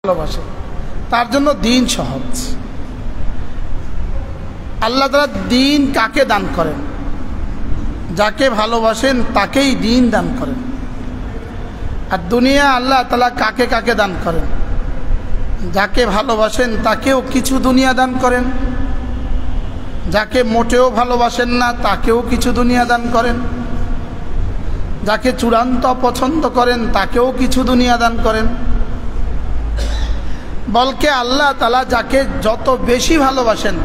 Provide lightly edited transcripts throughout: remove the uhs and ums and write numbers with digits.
ভালোবাসে, তার জন্য দিন সহজ। আল্লাহ তাআলা দিন কাকে দান করেন? যাকে ভালোবাসেন তাকেই দিন দান করেন। আর দুনিয়া আল্লাহ তাআলা কাকে কাকে দান করেন? যাকে ভালোবাসেন তাকেও কিছু দুনিয়া দান করেন, যাকে মোটেও ভালোবাসেন না তাকেও কিছু দুনিয়া দান করেন, যাকে চূড়ান্ত পছন্দ করেন তাকেও কিছু দুনিয়া দান করেন। বলকে আল্লাহ তাআলা যাকে যত বেশি ভালোবাসেন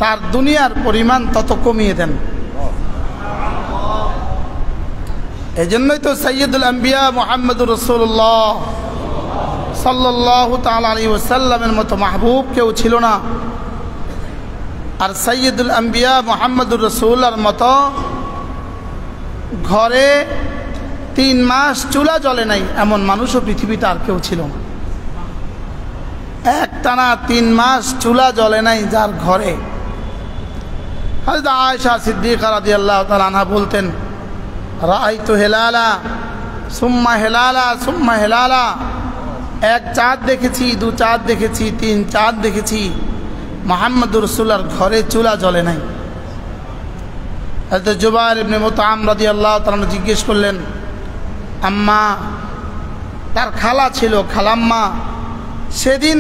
তার দুনিয়ার পরিমাণ তত কমিয়ে দেন। এজন্যই তো সাইয়্যিদুল আম্বিয়া মুহাম্মদুর রাসূলুল্লাহ সাল্লাল্লাহু তাআলা আলাইহি ওয়াসাল্লামের মতো মাহবুব কেউ ছিল না। আর সাইয়্যিদুল আম্বিয়া মুহাম্মদুর রাসূলের মতো ঘরে 3 মাস চুলা জ্বলে নাই এমন মানুষও পৃথিবীতে আর কেউ ছিল না। একটানা 3 মাস চুলা জ্বলে নাই যার ঘরে। হযরত আয়েশা সিদ্দিকা রাদিয়াল্লাহু তাআলা আনহা বলতেন, রাআইতু হিলালা সুম্মা হিলালা সুম্মা হিলালা, 1 চাঁদ দেখেছি, 2 চাঁদ দেখেছি, 3 চাঁদ দেখেছি, মুহাম্মদুর রাসূলের ঘরে চুলা জ্বলে নাই। হযরত জুবাইর ইবনে মুতআম রাদিয়াল্লাহু তাআলা জিজ্ঞেস করলেন, আম্মা, তার খালা ছিল, খালাম্মা, সেদিন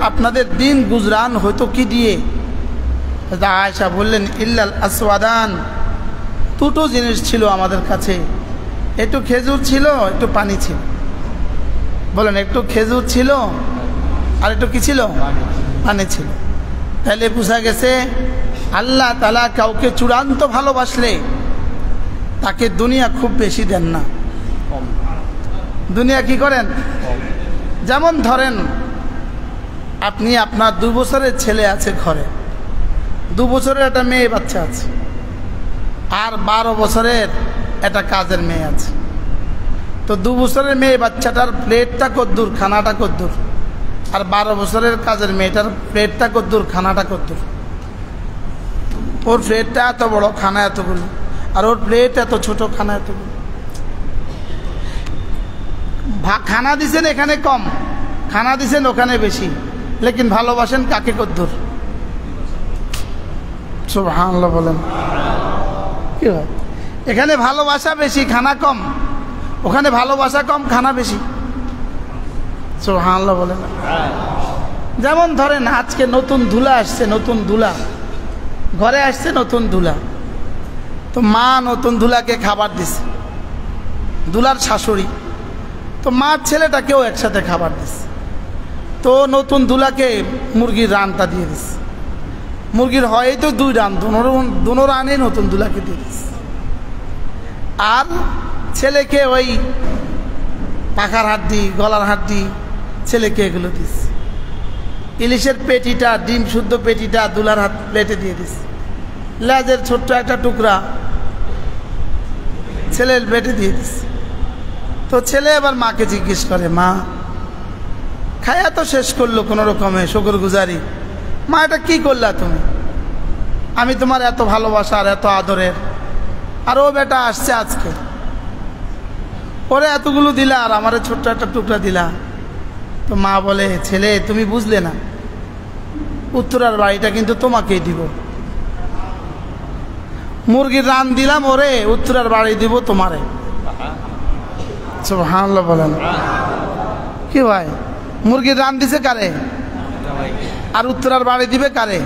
আপনাদের দিন গুজরান হতো কি দিয়ে? আয়েশা বললেন, ইল্লাল আসওয়াদান, 2টো জিনিস ছিল আমাদের কাছে, একটু খেজুর ছিল, একটু পানি ছিল। বলেন, একটু খেজুর ছিল আর একটু কি ছিল? পানি ছিল। তাহলে বোঝা গেছে আল্লাহ তাআলা কাউকে চূড়ান্ত ভালোবাসলে তাকে দুনিয়া খুব বেশি দেন না। দুনিয়া কি করেন? যেমন ধরেন আপনি, আপনার 2 বছরের ছেলে আছে ঘরে, 2 বছরের একটা মেয়ে বাচ্চা আছে, আর 12 বছরের একটা কাজের মেয়ে আছে। তো 2 বছরের মেয়ে বাচ্চাটার প্লেটটা কদ্দুর, খানাটা কদ্দুর, আর 12 বছরের কাজের মেয়েটার প্লেটটা কদ্দুর, খানাটা কদ্দুর। ওর প্লেটটা এত বড়, খানা এতগুলো, আর ওর প্লেট এত ছোট, খানা এতগুলো। খানা দিছেন এখানে কম, খানা দিছেন ওখানে বেশি, লেকিন ভালোবাসেন কাকে কদ্দুর? সুবহানাল্লাহ বলেন। কি হয়? এখানে ভালোবাসা বেশি, খানা কম, ওখানে ভালোবাসা কম, খানা বেশি। সুবহানাল্লাহ বলেন। যেমন ধরেন আজকে নতুন ধুলা আসছে, নতুন ধুলা ঘরে আসছে, নতুন ধুলা। তো মা নতুন ধুলাকে খাবার দিছে, ধুলার শাশুড়ি। তো মার ছেলেটাকেও একসাথে খাবার দিছে। তো নতুন ধুলাকে মুরগির রানটা দিয়ে দিছে। মুরগির হয় তো 2 রান, দুনো রানে নতুন ধুলাকে দিয়ে দিছে। আর ছেলেকে ওই পাখার হাড্ডি, গলার হাড্ডি, ছেলেকে এগুলো দিছে। ইলিশের পেটিটা, ডিম শুদ্ধ পেটিটা দুলার হাত প্লেটে দিয়ে দিছে। লেজের ছোট্ট একটা টুকরা ছেলের পেটে দিয়ে দিছে। তো ছেলে এবার মাকে জিজ্ঞেস করে, মা, খায়া তো শেষ করলো কোনো রকমে, শুকর গুজারি, মা এটা কি করলা তুমি? আমি তোমার এত ভালোবাসার, এত আদরের, আর ও বেটা আসছে আজকে, ওরে এতগুলো দিলা আর আমারে ছোট্ট একটা টুকরা দিলা। তো মা বলে, ছেলে তুমি বুঝলে না, উত্তরার বাড়িটা কিন্তু তোমাকেই দিব। মুরগির রান দিলাম ওরে, উত্তরার বাড়ি দিব তোমারে। সুবহানাল্লাহ বলেন। কি ভাই, মুরগির রান দিছে কারে? আর উত্তরার বাড়ি দিবে কারে?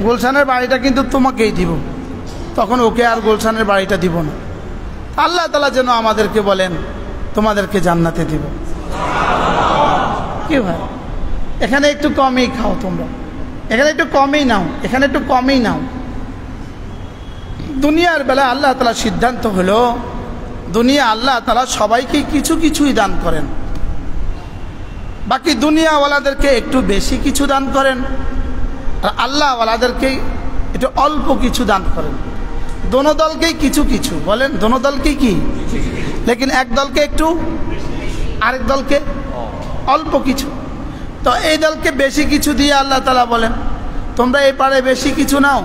গুলশানের বাড়িটা কিন্তু তোমাকেই দিব। তখন ওকে আর গুলশানের বাড়িটা দিব না। আল্লাহ তাআলা যেন আমাদেরকে বলেন, তোমাদেরকে জান্নাতে দিব। কি ভাই, এখানে একটু কমই খাও তোমরা, এখানে একটু কমই নাও, এখানে একটু কমই নাও। দুনিয়ার বেলায় আল্লাহ তাআলা সিদ্ধান্ত হলো, দুনিয়া আল্লাহ তাআলা সবাইকে কিছু কিছুই দান করেন, বাকি দুনিয়াওয়ালাদেরকে একটু বেশি কিছু দান করেন, আর আল্লাহওয়ালাদেরকে একটু অল্প কিছু দান করেন। দোনো দলকেই কিছু কিছু, বলেন দোনো দলকেই কি, লেকিন এক দলকে একটু, আরেক দলকে অল্প কিছু। তো এই দলকে বেশি কিছু দিয়ে আল্লাহ তাআলা বলেন, তোমরা এই পারে বেশি কিছু নাও,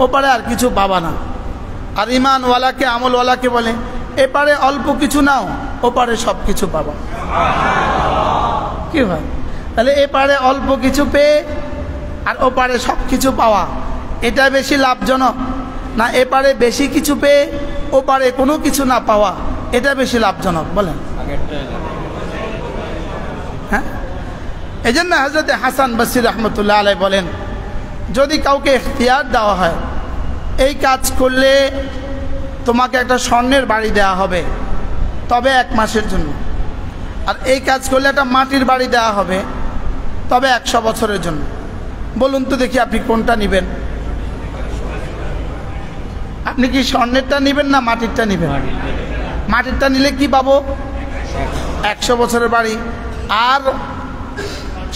ও পারে আর কিছু পাবা না। আর ইমানওয়ালাকে, আমলওয়ালাকে বলে, এ পারে অল্প কিছু নাও, ও পারে সব কিছু পাবা। কি হয়? তাহলে এপারে অল্প কিছু পেয়ে আর ওপারে সব কিছু পাওয়া, এটা বেশি লাভজনক না এপারে বেশি কিছু পেয়ে ওপারে কোনো কিছু না পাওয়া, এটা বেশি লাভজনক বলেন? হ্যাঁ, এই জন্য হযরত হাসান বসরি রহমতুল্লাহ আলাইহি বলেন, যদি কাউকে ইখতিয়ার দেওয়া হয় এই কাজ করলে তোমাকে একটা স্বর্ণের বাড়ি দেওয়া হবে তবে 1 মাসের জন্য, আর এই কাজ করলে একটা মাটির বাড়ি দেওয়া হবে তবে 100 বছরের জন্য। বলুন তো দেখি আপনি কোনটা নেবেন? আপনি কি স্বর্ণেরটা নেবেন না মাটিরটা নেবেন? মাটিরটা নিলে কি পাবো? 100 বছরের বাড়ি। আর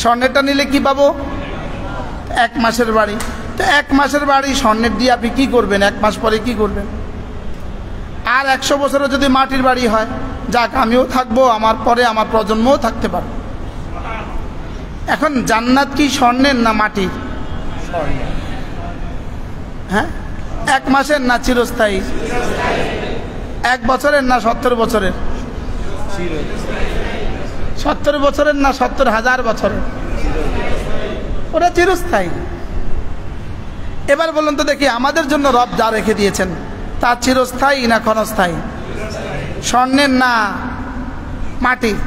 স্বর্ণেরটা নিলে কি পাবো? 1 মাসের বাড়ি। তো 1 মাসের বাড়ি স্বর্ণের দিয়ে আপনি কি করবেন? 1 মাস পরে কি করবেন? আর 100 বছরে যদি মাটির বাড়ি হয়, যাক আমিও থাকবো, আমার পরে আমার প্রজন্মও থাকতে পারে। এখন জান্নাত কি স্বর্ণের না মাটির? হ্যাঁ, 1 মাসের না চিরস্থায়ী? 1 বছরের না 70 বছরের? 70 বছরের না 70,000 বছরের? ওটা চিরস্থায়ী। এবার বলুন তো দেখি আমাদের জন্য রব যা রেখে দিয়েছেন তা চিরস্থায়ী না ক্ষণস্থায়ী? স্বর্ণের না মাটির?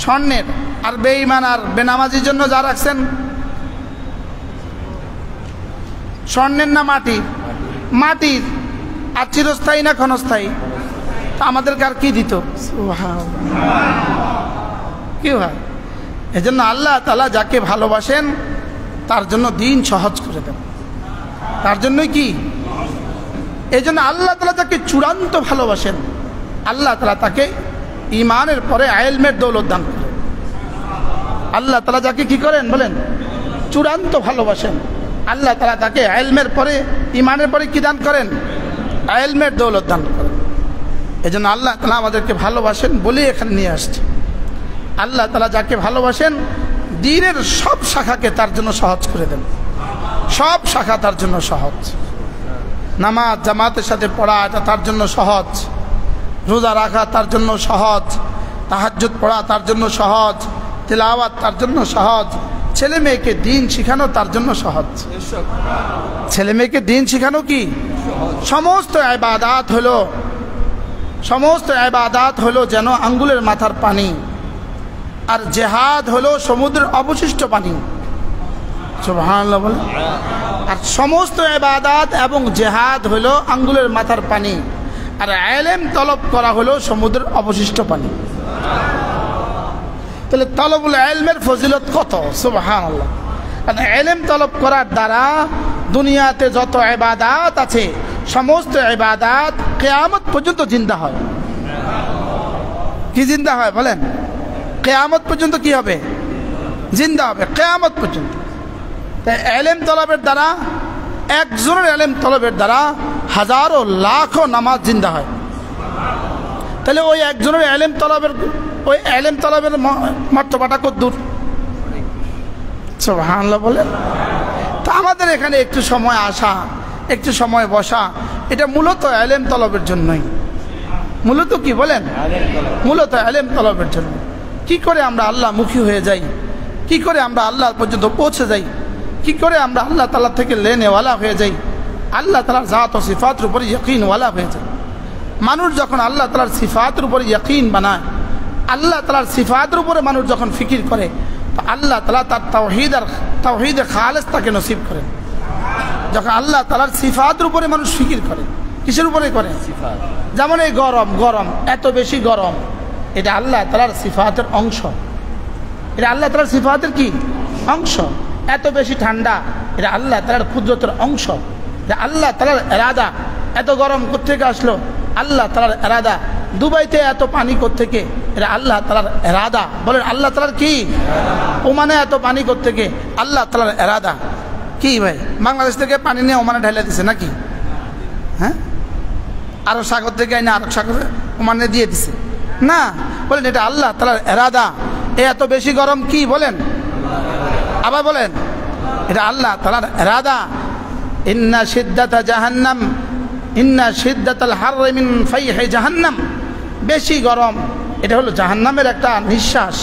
স্বর্ণের। আর বেঈমান আর বেনামাজির জন্য যা রাখছেন স্বর্ণের না মাটির? মাটির। আর চিরস্থায়ী না ক্ষণস্থায়ী? তা আমাদেরকে আর কি দিত? কি হয়? এজন্য আল্লাহ তাআলা যাকে ভালোবাসেন তার জন্য দিন সহজ করে দেন। তার জন্যই কি? এই জন্য আল্লাহ তাআলা যাকে চূড়ান্ত ভালোবাসেন আল্লাহ তাআলা তাকে ঈমানের পরে ইলমের দৌলত দান করেন। আল্লাহ তাআলা যাকে কি করেন বলেন? চূড়ান্ত ভালোবাসেন। আল্লাহ তাআলা তাকে ইলমের পরে ঈমানের পরে কি দান করেন? ইলমের দৌলত দান করেন। এই জন্য আল্লাহ তাআলা আমাদেরকে ভালোবাসেন বলে এখানে নিয়ে আসছে। আল্লাহ তাআলা যাকে ভালোবাসেন দ্বীনের সব শাখাকে তার জন্য সহজ করে দেন। সব শাখা তার জন্য সহজ। নামাজ জামাতের সাথে পড়া এটা তার জন্য সহজ, রোজা রাখা তার জন্য সহজ, তাহাজ্জুদ পড়া তার জন্য সহজ, তিলাওয়াত তার জন্য সহজ, ছেলে মেয়েকে দিন শেখানো তার জন্য সহজ। ছেলে মেয়েকে দিন শেখানো কি সমস্ত ইবাদাত হলো যেন আঙ্গুলের মাথার পানি, আর জিহাদ হলো সমুদ্রের অবশিষ্ট পানি। সুবহানাল্লাহ বলে। আর সমস্ত ইবাদাত এবং জিহাদ হলো আঙ্গুলের মাথার পানি, আর ইলম তলব করা হলো সমুদ্রের অবশিষ্ট পানি। তাহলে তলবুল ইলমের ফজিলত কত! সুবহানাল্লাহ। কারণ ইলম তলব করার দ্বারা দুনিয়াতে যত ইবাদাত আছে সমস্ত ইবাদাত কিয়ামত পর্যন্ত জিন্দা হয়। কি জিন্দা হয় বলেন? কিয়ামত পর্যন্ত কি হবে? জিন্দা হবে কিয়ামত পর্যন্ত। তাই ইলম তলবের দ্বারা, একজনের ইলম তলবের দ্বারা হাজারো লাখো নামাজ জিন্দা হয়। তাহলে ওই একজনের ইলম তলবের মর্তবাটা কত দূর! সুবহানাল্লাহ বলেন। তা আমাদের এখানে একটু সময় আসা, একটু সময় বসা, এটা মূলত ইলম তলবের জন্যই। মূলত কি বলেন? মূলত ইলম তলবের জন্য। কি করে আমরা আল্লাহ মুখী হয়ে যাই, কি করে আমরা আল্লাহ পর্যন্ত পৌঁছে যাই, কি করে আমরা আল্লাহ তাআলা থেকে লেনেওয়ালা হয়ে যাই, আল্লাহ তাআলার জাত ও সিফাতের উপরে ইয়াকিনওয়ালা হয়ে যায়। মানুষ যখন আল্লাহ তাআলার সিফাতের উপরে ইয়াকিন বানায়, আল্লাহ তাআলার সিফাতের উপরে মানুষ যখন ফিকির করে, তো আল্লাহ তাআলা তার তাওহীদে খালেস তাকে নসিব করেন। যখন আল্লাহ তাআলার সিফাতের উপরে মানুষ ফিকির করে, কিসের উপরে করে? সিফাত। যেমন এই গরম, এত বেশি গরম, এটা আল্লাহ তাআলার সিফাতের অংশ। এটা আল্লাহ তাআলার সিফাতের কি অংশ। এত বেশি ঠান্ডা, এটা আল্লাহ তাআলার কুদরতের অংশ। এটা আল্লাহ তাআলার ইরাদা। এত গরম কোত্থেকে আসলো? আল্লাহ তাআলার ইরাদা। দুবাইতে এত পানি কোত্থেকে? এটা আল্লাহ তাআলার ইরাদা। বলেন আল্লাহ তাআলার কি? ওমানে এত পানি কোত্থেকে? আল্লাহ তাআলার ইরাদা। কি ভাই, বাংলাদেশ থেকে পানি নিয়ে ওমানে ঢেলে দিছে নাকি? হ্যাঁ, আরব সাগর থেকে আইনা আরব সাগরে ওমানে দিয়ে দিছে না। বলেন এটা আল্লাহ তাআলার ইরাদা। এত বেশি গরম কি বলেন? আবার বলেন এটা আল্লাহ তাআলার ইরাদা। ইন্না শিদ্দাতাল হাররি মিন ফাইহি জাহান্নাম। বেশি গরম এটা হলো জাহান্নামের একটা নিঃশ্বাস।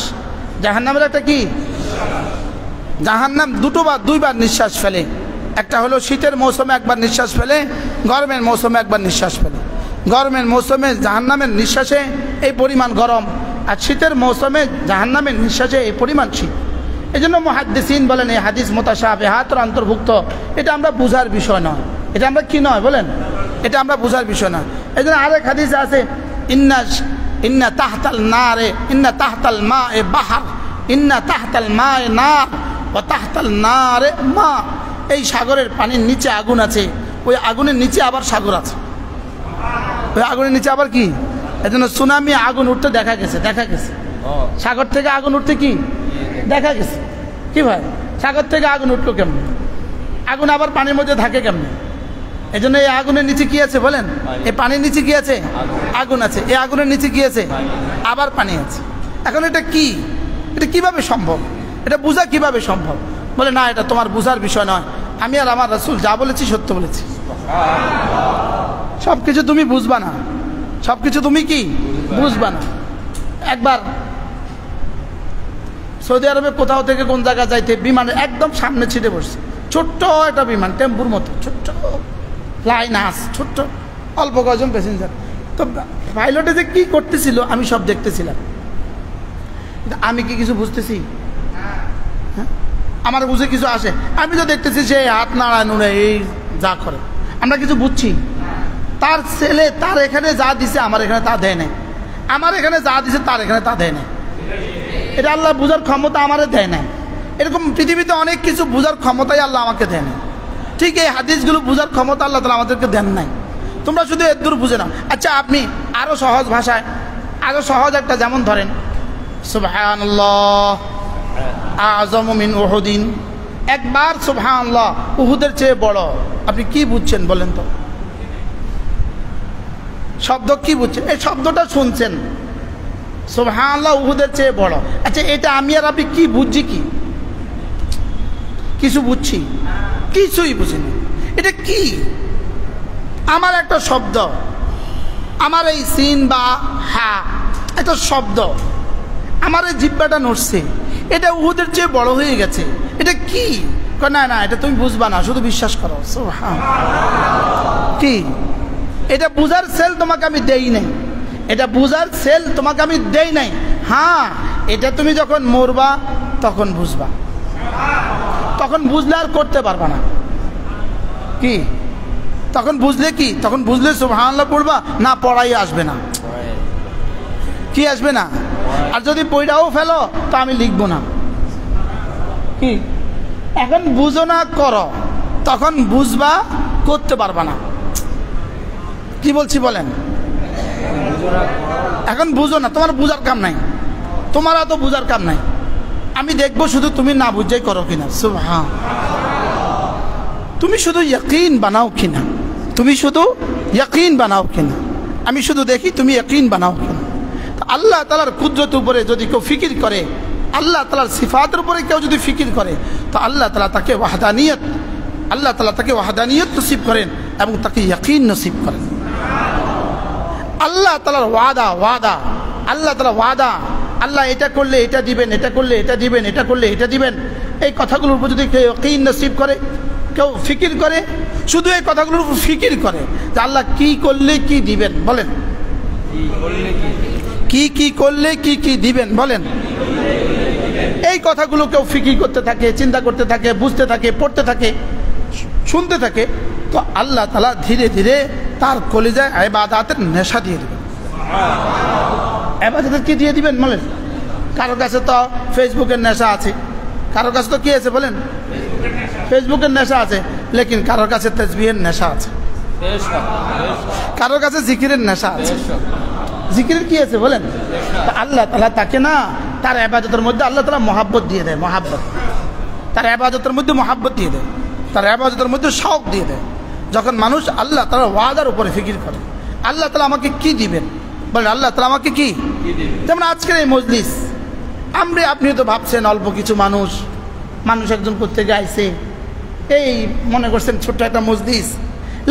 জাহান্নামের একটা কি, জাহান্নাম দুইবার নিঃশ্বাস ফেলে। একটা হলো শীতের মৌসুমে একবার নিঃশ্বাস ফেলে, গরমের মৌসুমে একবার নিঃশ্বাস ফেলে। গরমের মৌসুমে জাহান্নামের নিঃশ্বাসে এই পরিমাণ গরম, আর শীতের মৌসুমে জাহান্নামের নিঃশ্বাসে এই পরিমাণ শীত। এই জন্য মুহাদ্দিসিন বলেন এই হাদিস মুতাশাবিহাতের অন্তর্ভুক্ত। এটা আমরা বুঝার বিষয় নয়, এটা আমরা কি নয় বলেন, এটা আমরা বুঝার বিষয় নয়। এই জন্য আরেক হাদিস আছে, ইন্না তাহতাল নারে ইন্না তাহতাল মা এ বাহার ইন্না তাহতাল মা এ নার ও তাহতাল নারে মা। এই সাগরের পানির নিচে আগুন আছে, ওই আগুনের নিচে আবার সাগর আছে। ওই আগুনের নিচে আবার কি, এই জন্য সুনামি আগুন উঠতে দেখা গেছে, সাগর থেকে আগুন উঠতে কি দেখা গেছে। কি ভাই, সাগর থেকে আগুন উঠলো কেমন, আগুন আবার পানির মধ্যে থাকে কেমন? এই জন্য এই আগুনের নিচে কি আছে বলেন, এই পানির নিচে কি আছে, আগুন আছে। এই আগুনের নিচে কি আছে, আবার পানি আছে। এখন এটা কি, এটা কিভাবে সম্ভব, এটা বোঝা কিভাবে সম্ভব? বলে না, এটা তোমার বোঝার বিষয় নয়, আমি আর আমার রাসূল যা বলেছি সত্য বলেছি। সবকিছু তুমি বুঝবা না, সবকিছু তুমি কি বুঝবা না। একবার সৌদি আরবে কোথাও থেকে কোন জায়গা যাইতে বিমানের একদম সামনে ছিটে বসছে, ছোট্ট একটা বিমান, টেম্পুর মতো ছোট্ট ফ্লাইং হাঁস, ছোট্ট অল্প কয়জন প্যাসেঞ্জার। তো পাইলটে যে কি করতেছিল আমি সব দেখতেছিলাম, আমি কি কিছু বুঝতেছি? আমার বুঝে কিছু আসে? আমি তো দেখতেছি সে হাত নাড়ায় নুড়ে এই যা করে, আমরা কিছু বুঝছি? তার ছেলে তার এখানে যা দিছে আমার এখানে তা দেয় নাই, আমার এখানে যা দিছে তার এখানে তা দেয় নাই। এটা আল্লাহ বুঝার ক্ষমতা আমারে দেয় নাই। এরকম পৃথিবীতে অনেক কিছু বুঝার ক্ষমতাই আল্লাহ আমাকে দেয় নাই। ঠিক এই হাদিসগুলো বুঝার ক্ষমতা আল্লাহ তাআলা আমাদেরকে দেন নাই। তোমরা শুধু এর দূর বুঝে নাও। আচ্ছা, আপনি আরো সহজ ভাষায়, আরো সহজ একটা, যেমন ধরেন সুবহানাল্লাহ আযমু মিন উহুদিন, একবার সুবহানাল্লাহ উহুদের চেয়ে বড়। আপনি কি বুঝছেন বলেন তো? শব্দ কি বুঝছেন? এই শব্দটা শুনছেন, সুবহানাল্লাহ উহুদের চেয়ে বড়। আচ্ছা, এটা আমি আর আপনি কি বুঝছি? কি কিছু বুঝছি? কিছুই বুঝিনি। এটা কি? আমার একটা শব্দ, আমার এই সিন বা হা একটা শব্দ, আমার এই জিহ্বাটা নড়ছে, এটা উহুদের চেয়ে বড় হয়ে গেছে। এটা কি? না না, এটা তুমি বুঝবা না, শুধু বিশ্বাস করো। কি? এটা বুঝার সেল তোমাকে আমি দেই নাই, এটা বুঝার সেল তোমাকে আমি দেই নাই। হ্যাঁ, এটা তুমি যখন মরবা তখন বুঝবা, তখন বুঝলে আর করতে পারবা না। কি তখন বুঝলে? কি তখন বুঝলে সুবহানাল্লাহ পড়বা না, পড়াই আসবে না। কি আসবে না? আর যদি পড়াও ফেলো তো আমি লিখবো না। কি এখন বুঝো না, করো, তখন বুঝবা, করতে পারবা না। কি বলছি বলেন? এখন বুঝো না, তোমার বুঝার কাম নাই, তোমার এত বুঝার কাম নাই। আমি দেখবো শুধু তুমি না বুঝাই করো কিনা। সুবহান, তুমি শুধু ইয়াকিন বানাও কিনা, তুমি শুধু ইয়াকিন বানাও কিনা। আমি শুধু দেখি তুমি ইয়াকিন বানাও কিনা। আল্লাহ তাআলার কুদরতের উপরে যদি কেউ ফিকির করে, আল্লাহ তাআলার সিফাতের উপরে কেউ যদি ফিকির করে, তো আল্লাহ তাআলা তাকে ওয়াহদানিয়ত, আল্লাহ তাআলা তাকে ওয়াহদানিয়ত নসিব করেন এবং তাকে ইয়াকিন নসিব করেন। আল্লাহ তাআলার ওয়াদা, আল্লাহ তাআলা ওয়াদা, আল্লাহ এটা করলে এটা দিবেন, এটা করলে এটা দিবেন, এটা করলে এটা দিবেন। এই কথাগুলোর উপর যদি কেউ ইয়াকিন নসিব করে, কেউ ফিকির করে, শুধু এই কথাগুলোর উপর ফিকির করে যে আল্লাহ কি করলে কি দিবেন, বলেন কি কি করলে কি কি দিবেন, বলেন। এই কথাগুলো কেউ ফিকির করতে থাকে, চিন্তা করতে থাকে, বুঝতে থাকে, পড়তে থাকে, শুনতে থাকে, তো আল্লাহ তাআলা ধীরে ধীরে তার কলিজায় ইবাদতের নেশা দিয়ে দিবেন। ইবাদতের কি দিয়ে দিবেন বলেন? কারো কাছে তো ফেসবুকের নেশা আছে, কারো কাছে তো কি আছে বলেন? ফেসবুকের নেশা আছে, লেকিন কারোর কাছে তাসবিহের নেশা আছে, কারোর কাছে জিকিরের নেশা আছে। জিকিরের কি আছে বলেন? আল্লাহ তাআলা তাকে না, তার ইবাদতের মধ্যে আল্লাহ তাআলা মহাব্বত দিয়ে দেয়, মহাব্বত, তার ইবাদতের মধ্যে মহাব্বত দিয়ে দেয়, তার ইবাদতের মধ্যে শৌক দিয়ে দেয়। যখন মানুষ আল্লাহ তাআলার ওয়াদার উপরে ফিকির করে, আল্লাহ তাআলা আমাকে কি দিবেন বলেন, আল্লাহ তাআলা আমাকে কি। যেমন আজকের এই মজলিস, আপনি তো ভাবছেন অল্প কিছু মানুষ একজন করতে গাইছে, এই মনে করছেন ছোট্ট একটা মজলিস,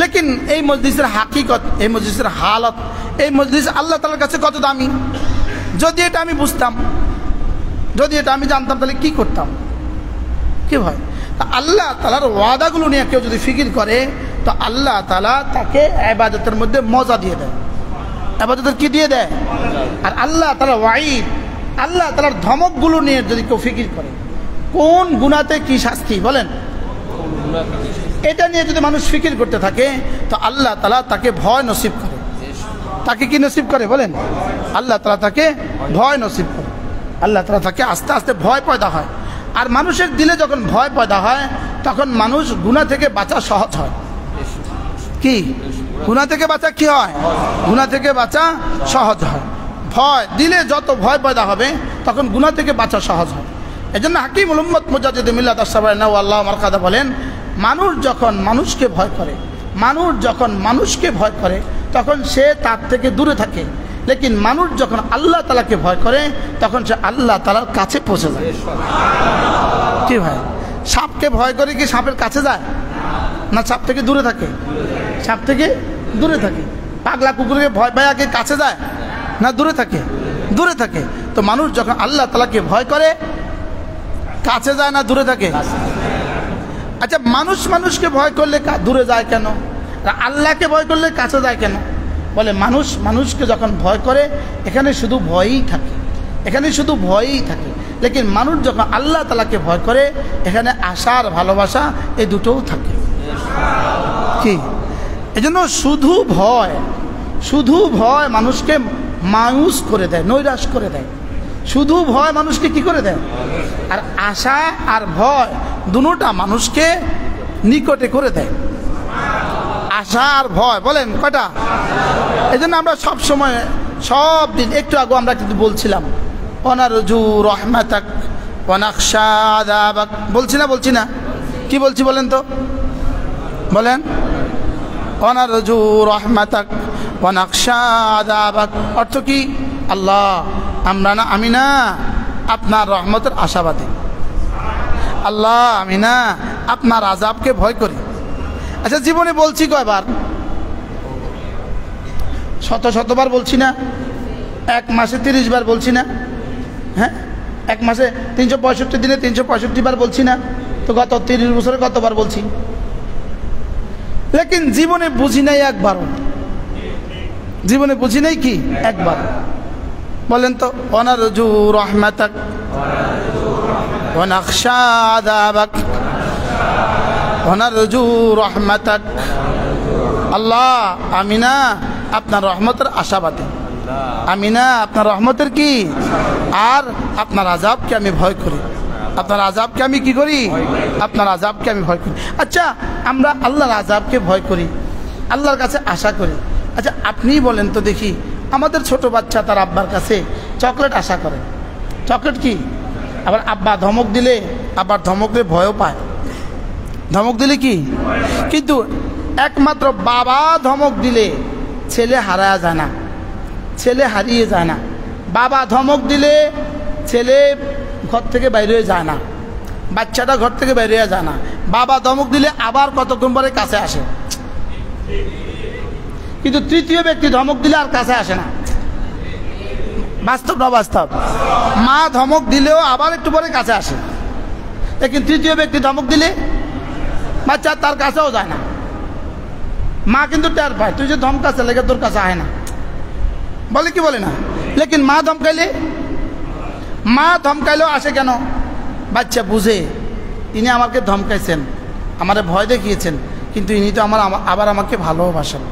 লেকিন এই মজলিসের হাকিকত, এই মজলিসের হালত, এই মজলিস আল্লাহ তাআলার কাছে কত দামি। যদি এটা আমি বুঝতাম, যদি এটা আমি জানতাম তাহলে কি করতাম, কি ভয়। আল্লাহ তাআলার ওয়াদাগুলো নিয়ে কেউ যদি ফিকির করে তো আল্লাহ তাআলা তাকে ইবাদতের মধ্যে মজা দিয়ে দেয়, ইবাদতের কি দিয়ে দেয়। আর আল্লাহ তাআলার ওয়াইদ, আল্লাহ তাআলার ধমকগুলো নিয়ে যদি কেউ ফিকির করে কোন গুনাহতে কি শাস্তি বলেন, এটা নিয়ে যদি মানুষ ফিকির করতে থাকে তো আল্লাহ তাআলা তাকে ভয় নসিব করে। তাকে কি নসিব করে বলেন, আল্লাহ তাআলা তাকে ভয় নসিব করে। আল্লাহ তাআলা তাকে আস্তে আস্তে ভয় পয়দা হয়। আর মানুষের দিলে যখন ভয় পয়দা হয় তখন মানুষ গুনাহ থেকে বাঁচা সহজ হয়। কি গুনাহ থেকে বাঁচা কি হয়, গুনাহ থেকে বাঁচা সহজ হয়। ভয় দিলে যত ভয় পয়দা হবে তখন গুনাহ থেকে বাঁচা সহজ হয়। এই জন্য হাকিমুল উম্মত মুজাদ্দিদ মিল্লাত আশ-শাবায়না আল্লাহ মারকাদা বলেন, মানুষ যখন মানুষকে ভয় করে, মানুষ যখন মানুষকে ভয় করে তখন সে তার থেকে দূরে থাকে, লেকিন মানুষ যখন আল্লাহ তাআলাকে ভয় করে তখন সে আল্লাহ তাআলার কাছে পৌঁছে যায়। কি ভাই, সাপকে ভয় করে কি সাপের কাছে যায় না সাপ থেকে দূরে থাকে, সাপ থেকে দূরে থাকে। পাগলা কুকুরকে ভয় পায় আগে কাছে যায় না দূরে থাকে, দূরে থাকে। তো মানুষ যখন আল্লাহ তাআলাকে ভয় করে কাছে যায় না দূরে থাকে। আচ্ছা, মানুষ মানুষকে ভয় করলে দূরে যায় কেন, আল্লাহকে ভয় করলে কাছে যায় কেন? বলে মানুষ মানুষকে যখন ভয় করে এখানে শুধু ভয়ই থাকে, এখানে শুধু ভয়ই থাকে। লেকিন মানুষ যখন আল্লাহ তাআলাকে ভয় করে এখানে আশার ভালোবাসা এই দুটোও থাকে। কি এজন্য শুধু ভয়, শুধু ভয় মানুষকে মায়ুস করে দেয়, নৈরাশ করে দেয়। শুধু ভয় মানুষকে কি করে দেয়, আর আশা আর ভয় দুটোটা মানুষকে নিকটে করে দেয়। আশা আর ভয় বলেন কয়টা? এই জন্য আমরা সব সময় সব দিন, একটু আগে আমরা কিন্তু বলছিলাম ওয়ানারজু রাহমাতাক ওয়া নাখশা আযাবাক, বলছি না বলছি না, কি বলছি বলেন তো, বলেন। ওয়ানারজু রাহমাতাক ওয়া নাখশা আযাবাক অর্থ কি? আল্লাহ আমরা না, আমি না আপনার রহমতের আশাবাদী, আল্লাহ আমি না আপনার আযাবকে ভয় করি। আচ্ছা, জীবনে বলছি কয়বার? শতবার বলছি না? এক মাসে 30 বার বলছি না? হ্যাঁ, এক মাসে 365 দিনে 365 বার বলছি না? তো গত 30 বছরে কতবার বলছি? লেকিন জীবনে বুঝি নাই একবারও, জীবনে বুঝি নাই কি একবার। বলেন তো, ওয়ানারজু রাহমাতাক ওয়া নাখশা আযাবাক, ওয়ানারজু রাহমাতাক, আল্লাহ আমি না আপনার রহমতের আশাবাদী, আমি না আপনার রহমতের কি, আর আপনার আযাবকে আমি ভয় করি, আপনার আযাবকে আমি কি করি, আপনার আযাবকে আমি ভয় করি। আচ্ছা, আমরা আল্লাহর আযাবকে ভয় করি, আল্লাহর কাছে আশা করি। আচ্ছা, আপনিই বলেন তো দেখি, আমাদের ছোট বাচ্চা তার আব্বার কাছে চকলেট আশা করে, চকলেট কি, আবার আব্বা ধমক দিলে আবার ধমকলে ভয়ও পায়, ধমক দিলে কি, কিন্তু একমাত্র বাবা ধমক দিলে ছেলে হারায়া যায় না, ছেলে হারিয়ে যায় না। বাবা ধমক দিলে ছেলে ঘর থেকে বাইরে হয়ে যায় না, বাচ্চাটা ঘর থেকে বাইরে হয়ে যায় না। বাবা ধমক দিলে আবার কতক্ষণ পরে কাছে আসে, কিন্তু তৃতীয় ব্যক্তি ধমক দিলে আর কাছে আসে না। বাস্তব না বাস্তব? মা ধমক দিলেও আবার একটু পরে কাছে আসে, লেকিন তৃতীয় ব্যক্তি ধমক দিলে বাচ্চা তার কাছেও যায় না। মা কিন্তু টের পায় তুই যে ধমকাছে লেগে তোর কাছে আয় না, বলে কি বলে না? লেকিন মা ধমকাইলেও আসে কেন? বাচ্চা বুঝে তিনি আমাকে ধমকাইছেন, আমারে ভয় দেখিয়েছেন, কিন্তু ইনি তো আবার আমাকে ভালোবাসেন।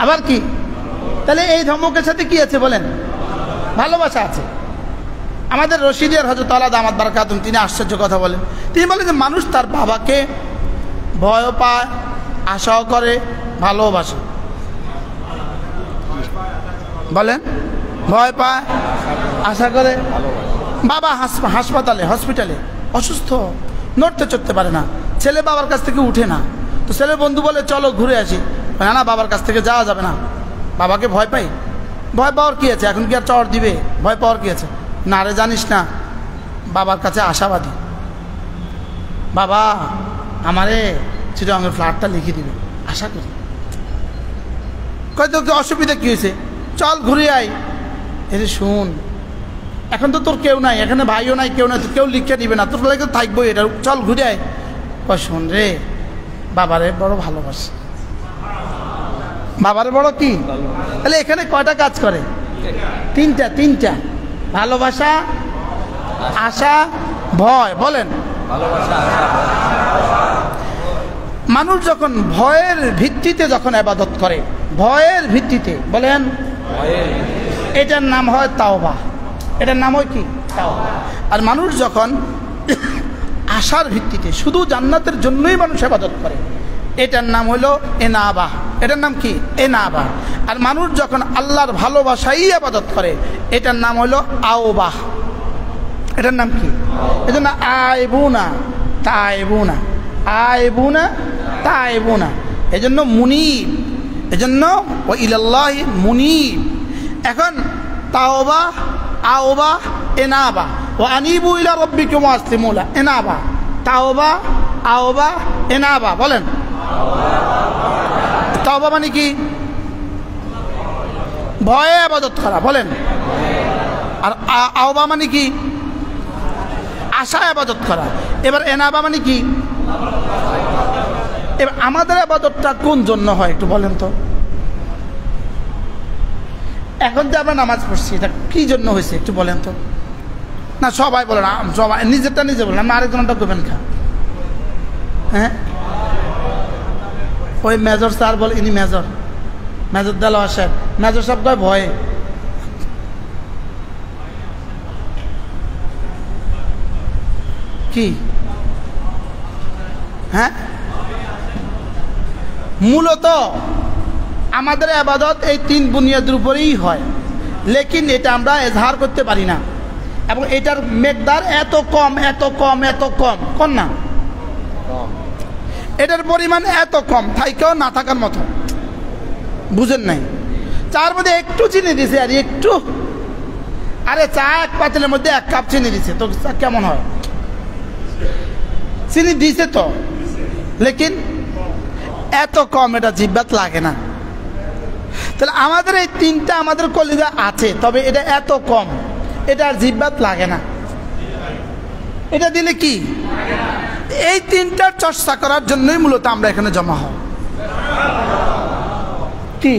আবার কি? তাহলে এই ধমকের সাথে কি আছে বলেন? ভালোবাসা আছে। আমাদের রশিদিয়ার হযরত আলা দামাত বারাকাতুম তিনি আশ্চর্য কথা বলেন। তিনি বলেন যে মানুষ তার বাবাকে ভয় পায়, আশাও করে, ভালোবাসে। বলেন, ভয় পায়, আশা করে। বাবা হসপিটালে অসুস্থ, নড়তে চড়তে পারে না, ছেলে বাবার কাছ থেকে উঠে না, তো ছেলে বন্ধু বলে চলো ঘুরে আসি। না না, বাবার কাছ থেকে যাওয়া যাবে না, বাবাকে ভয় পাই। ভয় পাওয়ার কি আছে, এখন কি আর চড় দিবে? ভয় পাওয়ার কি আছে? না রে, জানিস না, বাবার কাছে আশাবাদী, বাবা আমারে চিটাগাংয়ের ফ্ল্যাটটা লিখে দিবে, আশা করি। কয়তো অসুবিধা কি হয়েছে, চল ঘুরে আই। এরে শুন, এখন তো তোর কেউ নাই, এখানে ভাইও নাই, কেউ নাই, তো কেউ লিখে দিবে না, তোর লাগে থাকবো এটা, চল ঘুরে আয়। শোন রে, বাবারে বড় ভালোবাসে, বাবারে বড় কি, তাহলে এখানে কয়টা কাজ করে? তিনটা। ভালোবাসা, আশা, ভয়। বলেন, মানুষ যখন ভয়ের ভিত্তিতে যখন ইবাদত করে, ভয়ের ভিত্তিতে, বলেন, এটার নাম হয় তাওবা। এটার নাম হয় কি? তাওবা। আর মানুষ যখন আশার ভিত্তিতে শুধু জান্নাতের জন্যই মানুষ ইবাদত করে, এটার নাম হলো এনাবা। এটার নাম কি? এনাবা। আর মানুষ যখন আল্লাহর ভালোবাসাই ইবাদত করে, এটার নাম হলো আওবা। এটার নাম কি? এজন্য আইবুনা তাইবুনা, আইবুনা তাইবুনা, এজন্য মুনিব, এজন্য ওয়া ইলাল্লাহি মুনিব। এখন তাওবা, আওবা, এনাবা, ওয়া আনিবু ইলা রাব্বিকুম ওয়াসলিমু লা, এনাবা, তাওবা, আওবা, এনাবা। বলেন, তাওবা মানে কি? ভয়ে ইবাদত করা। বলেন, আর আওবা মানে কি? আশা ইবাদত করা। এবার এনাবা মানে কি? এবার আমাদের ইবাদতটা কোন জন্য হয় একটু বলেন তো? এখন যে আমরা নামাজ পড়ছি, এটা কি জন্য হয়েছে একটু বলেন তো? না সবাই বলেন, সবাই নিজেরটা নিজে বলেন, আমি আরেকজনটা করবেন খা। হ্যাঁ, ওই মেজর স্যার বলে, ইনি মেজর দেওয়া সাহেব, মেজর সাহেব কয় ভয়ে। কি? হ্যাঁ, মূলত আমাদের ইবাদত এই তিন বুনিয়াদের উপরেই হয়, লেকিন এটা আমরা এজহার করতে পারি না, এবং এটার মেকদার এত কম, এত কম, এত কম, কোন না, এটার পরিমাণ এত কম, থাইকেও না থাকার মতো। বুঝেন নাই? চার মধ্যে একটু চিনি দিছে, আর একটু, আরে চা এক পাতিলের মধ্যে 1 কাপ চিনি দিছে, তো কেমন হয়? চিনি দিছে তো, লেকিন এত কম, এটা জিহ্বাত লাগে না। তাহলে আমাদের এই তিনটা আমাদের কলিজা আছে, তবে এটা এত কম, এটা আর জিহ্বাত লাগে না। এটা দিলে কি? এই তিনটার চর্চা করার জন্যই মূলত আমরা এখানে জমা হই। কি?